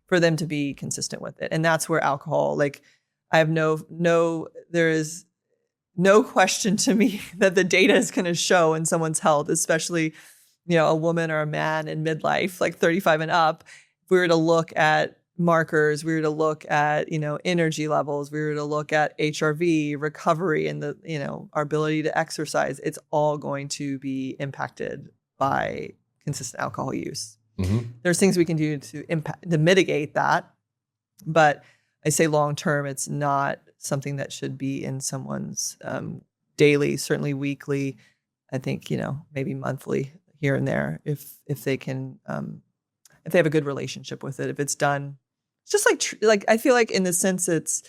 for them to be consistent with it. And that's where alcohol, like I have there is no question to me that the data is going to show in someone's health, especially, a woman or a man in midlife, like 35 and up. If we were to look at markers, we were to look at, energy levels, we were to look at HRV, recovery, and our ability to exercise, it's all going to be impacted by consistent alcohol use. There's things we can do to mitigate that. But I say long-term, it's not something that should be in someone's daily, certainly weekly, I think, maybe monthly here and there, if they can, if they have a good relationship with it. If it's done, it's just like I feel like in the sense it's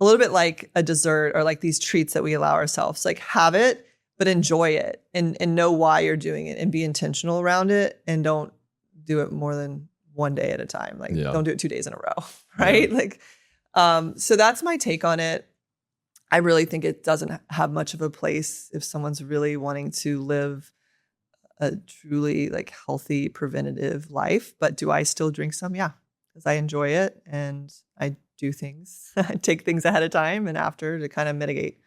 a little bit like a dessert or like these treats that we allow ourselves. Like have it, but enjoy it and know why you're doing it and be intentional around it, and don't do it more than one day at a time. Like don't do it 2 days in a row, right? Like, so that's my take on it. I really think it doesn't have much of a place if someone's really wanting to live a truly like healthy preventative life. But do I still drink some? Yeah, because I enjoy it and I do things. I take things ahead of time and after to kind of mitigate,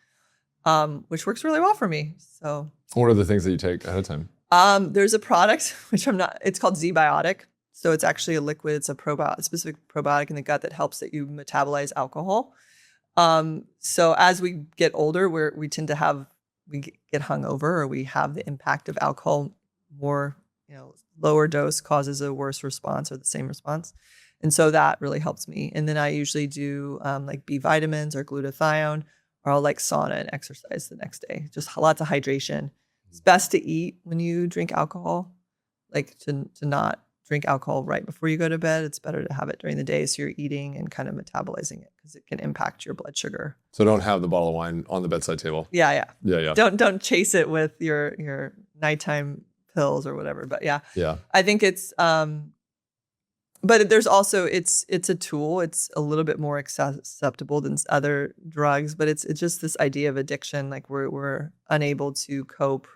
which works really well for me. So what are the things that you take ahead of time? There's a product, which it's called Z-Biotic. So it's actually a liquid. It's a specific probiotic in the gut that helps that you metabolize alcohol. So as we get older, we tend to get hungover, or we have the impact of alcohol more, lower dose causes a worse response or the same response. And so that really helps me. And then I usually do like B vitamins or glutathione, or I'll like sauna and exercise the next day. Just lots of hydration. It's best to eat when you drink alcohol, like to not drink alcohol right before you go to bed. It's better to have it during the day so you're eating and kind of metabolizing it, because it can impact your blood sugar. So don't have the bottle of wine on the bedside table. Yeah. Yeah. Don't chase it with your nighttime pills or whatever. But yeah. I think it's but there's also it's a tool. It's a little bit more acceptable than other drugs, but it's just this idea of addiction. Like we're unable to cope,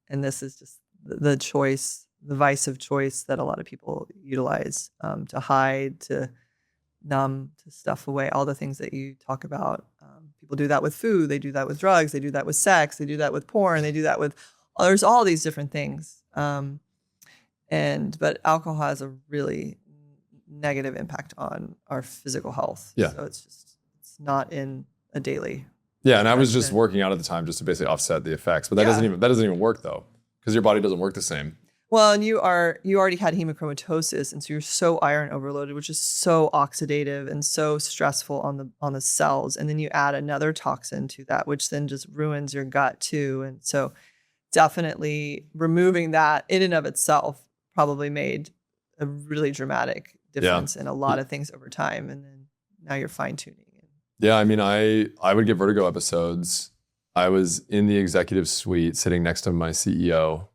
and this is just the choice, the vice of choice that a lot of people utilize to hide, to numb, to stuff away, all the things that you talk about. People do that with food. They do that with drugs. They do that with sex. They do that with porn. They do that with, there's all these different things. But alcohol has a really negative impact on our physical health. Yeah. So it's not in a daily. Yeah. And I was just working out at the time just to basically offset the effects, but that doesn't even work though, because your body doesn't work the same. Well, and you already had hemochromatosis, and so you're so iron overloaded, which is so oxidative and so stressful on the cells. And then you add another toxin to that, which then just ruins your gut too. And so definitely removing that in and of itself probably made a really dramatic difference in a lot of things over time. And then now you're fine tuning. Yeah, I mean, I would get vertigo episodes. I was in the executive suite sitting next to my CEO,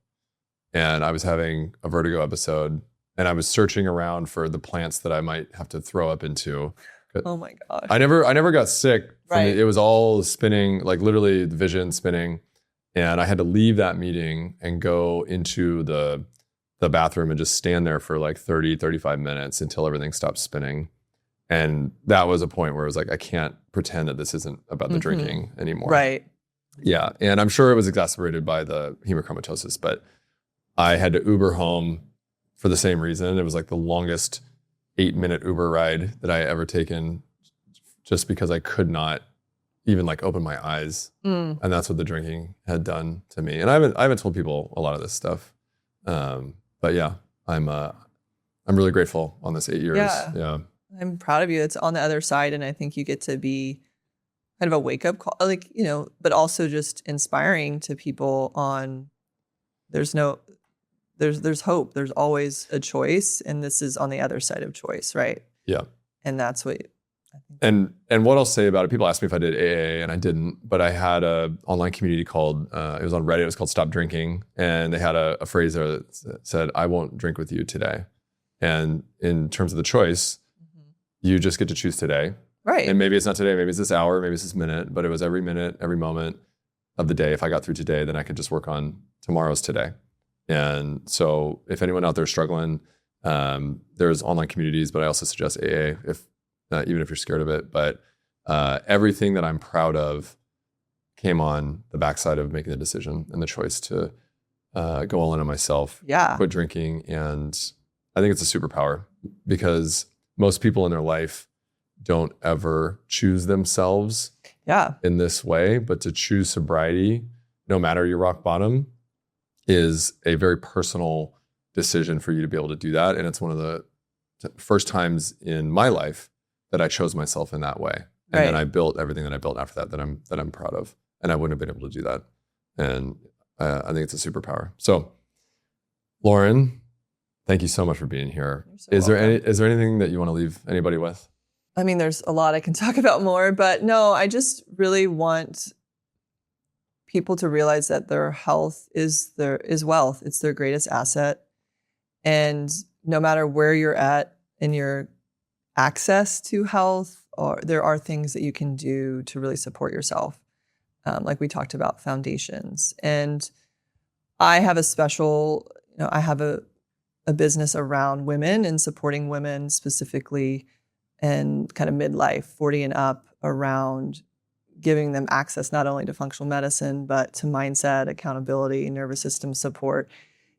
and I was having a vertigo episode, and I was searching around for the plants that I might have to throw up into, Good. Oh my gosh. I never got sick. Right. It was all spinning, like literally the vision spinning. And I had to leave that meeting and go into the bathroom and just stand there for like 30, 35 minutes until everything stopped spinning. And that was a point where it was like, I can't pretend that this isn't about the drinking anymore. Right. Yeah. And I'm sure it was exacerbated by the hemochromatosis, but I had to Uber home for the same reason. It was like the longest 8-minute Uber ride that I ever taken, just because I could not even like open my eyes. And that's what the drinking had done to me. And I haven't told people a lot of this stuff. But yeah, I'm really grateful on this 8 years. Yeah. I'm proud of you. It's on the other side. And I think you get to be kind of a wake up call, like, you know, but also just inspiring to people on there's hope. There's always a choice. And this is on the other side of choice. Right. Yeah. And that's what I think. And what I'll say about it, people ask me if I did AA, and I didn't, but I had a online community called, it was on Reddit, it was called Stop Drinking. And they had a phrase there that said, I won't drink with you today. And in terms of the choice, you just get to choose today. Right. And maybe it's not today, maybe it's this hour, maybe it's this minute, but it was every minute, every moment of the day. If I got through today, then I could just work on tomorrow's today. And so if anyone out there is struggling, there's online communities, but I also suggest AA even if you're scared of it. But everything that I'm proud of came on the backside of making the decision and the choice to go all in on myself, quit drinking. And I think it's a superpower, because most people in their life don't ever choose themselves in this way, but to choose sobriety, no matter your rock bottom, is a very personal decision for you to be able to do that. And it's one of the first times in my life that I chose myself in that way. And then I built everything that I built after that I'm proud of. And I wouldn't have been able to do that. And I think it's a superpower. So Lauren, thank you so much for being here. Is there anything that you want to leave anybody with? I mean, there's a lot I can talk about more, but no, I just really want people to realize that their health is wealth. It's their greatest asset. And no matter where you're at in your access to health, or there are things that you can do to really support yourself. Like we talked about, foundations. And I have I have a business around women and supporting women specifically and kind of midlife, 40 and up, around giving them access not only to functional medicine, but to mindset, accountability, nervous system support,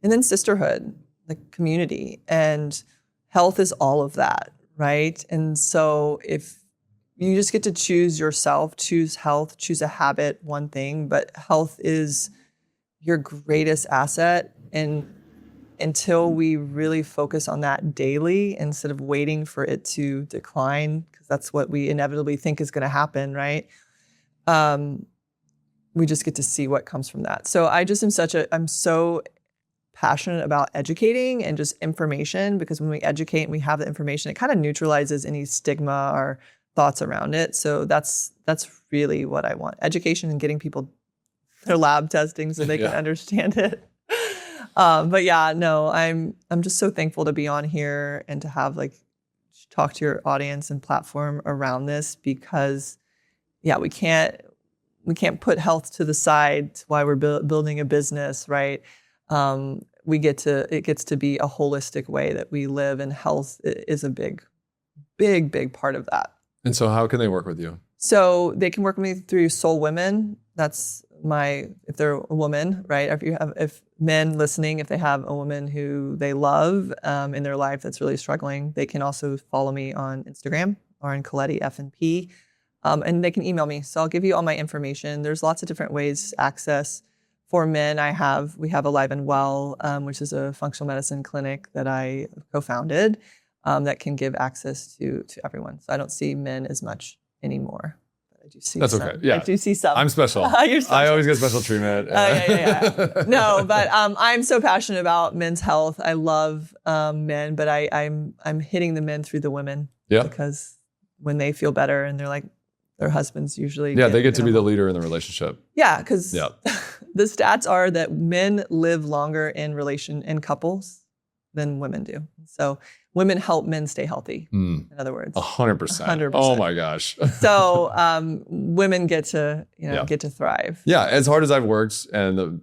and then sisterhood, the community. And health is all of that, right? And so if you just get to choose yourself, choose health, choose a habit, one thing, but health is your greatest asset. And until we really focus on that daily, instead of waiting for it to decline, because that's what we inevitably think is going to happen, right? We just get to see what comes from that. So I just I'm so passionate about educating and just information, because when we educate and we have the information, it kind of neutralizes any stigma or thoughts around it. So that's really what I want. Education and getting people their lab testing so they can understand it. But yeah, no, I'm just so thankful to be on here and to have talk to your audience and platform around this, because we can't put health to the side while we're building a business, right? It gets to be a holistic way that we live, and health is a big part of that. And so how can they work with you? So they can work with me through Soul Women. That's if they're a woman, right? If men listening, if they have a woman who they love in their life that's really struggling, they can also follow me on Instagram, Lauren Colletti, F&P, and they can email me. So I'll give you all my information. There's lots of different ways to access. For men, we have Alive and Well, which is a functional medicine clinic that I co-founded that can give access to everyone. So I don't see men as much anymore. I do see That's some. okay. Yeah. I do see some. I'm special. You're special. I always get special treatment. Yeah. No, but I'm so passionate about men's health. I love men, but I'm hitting the men through the women. Yeah. Because when they feel better and they're like, their husbands usually they get to be the leader in the relationship. Yeah, because the stats are that men live longer in couples than women do. So women help men stay healthy. Mm. In other words, 100%. 100%. Oh my gosh. So women get to get to thrive. Yeah, as hard as I've worked, and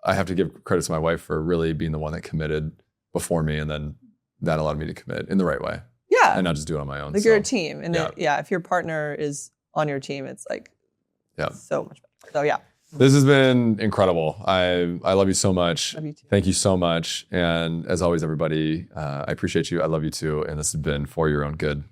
I have to give credit to my wife for really being the one that committed before me, and then that allowed me to commit in the right way. Yeah, and not just do it on my own. Like you're a team, and if your partner is on your team, it's like so much better. So this has been incredible. I love you so much. Love you too. Thank you so much, and as always, everybody, I appreciate you. I love you too, and this has been for your own good.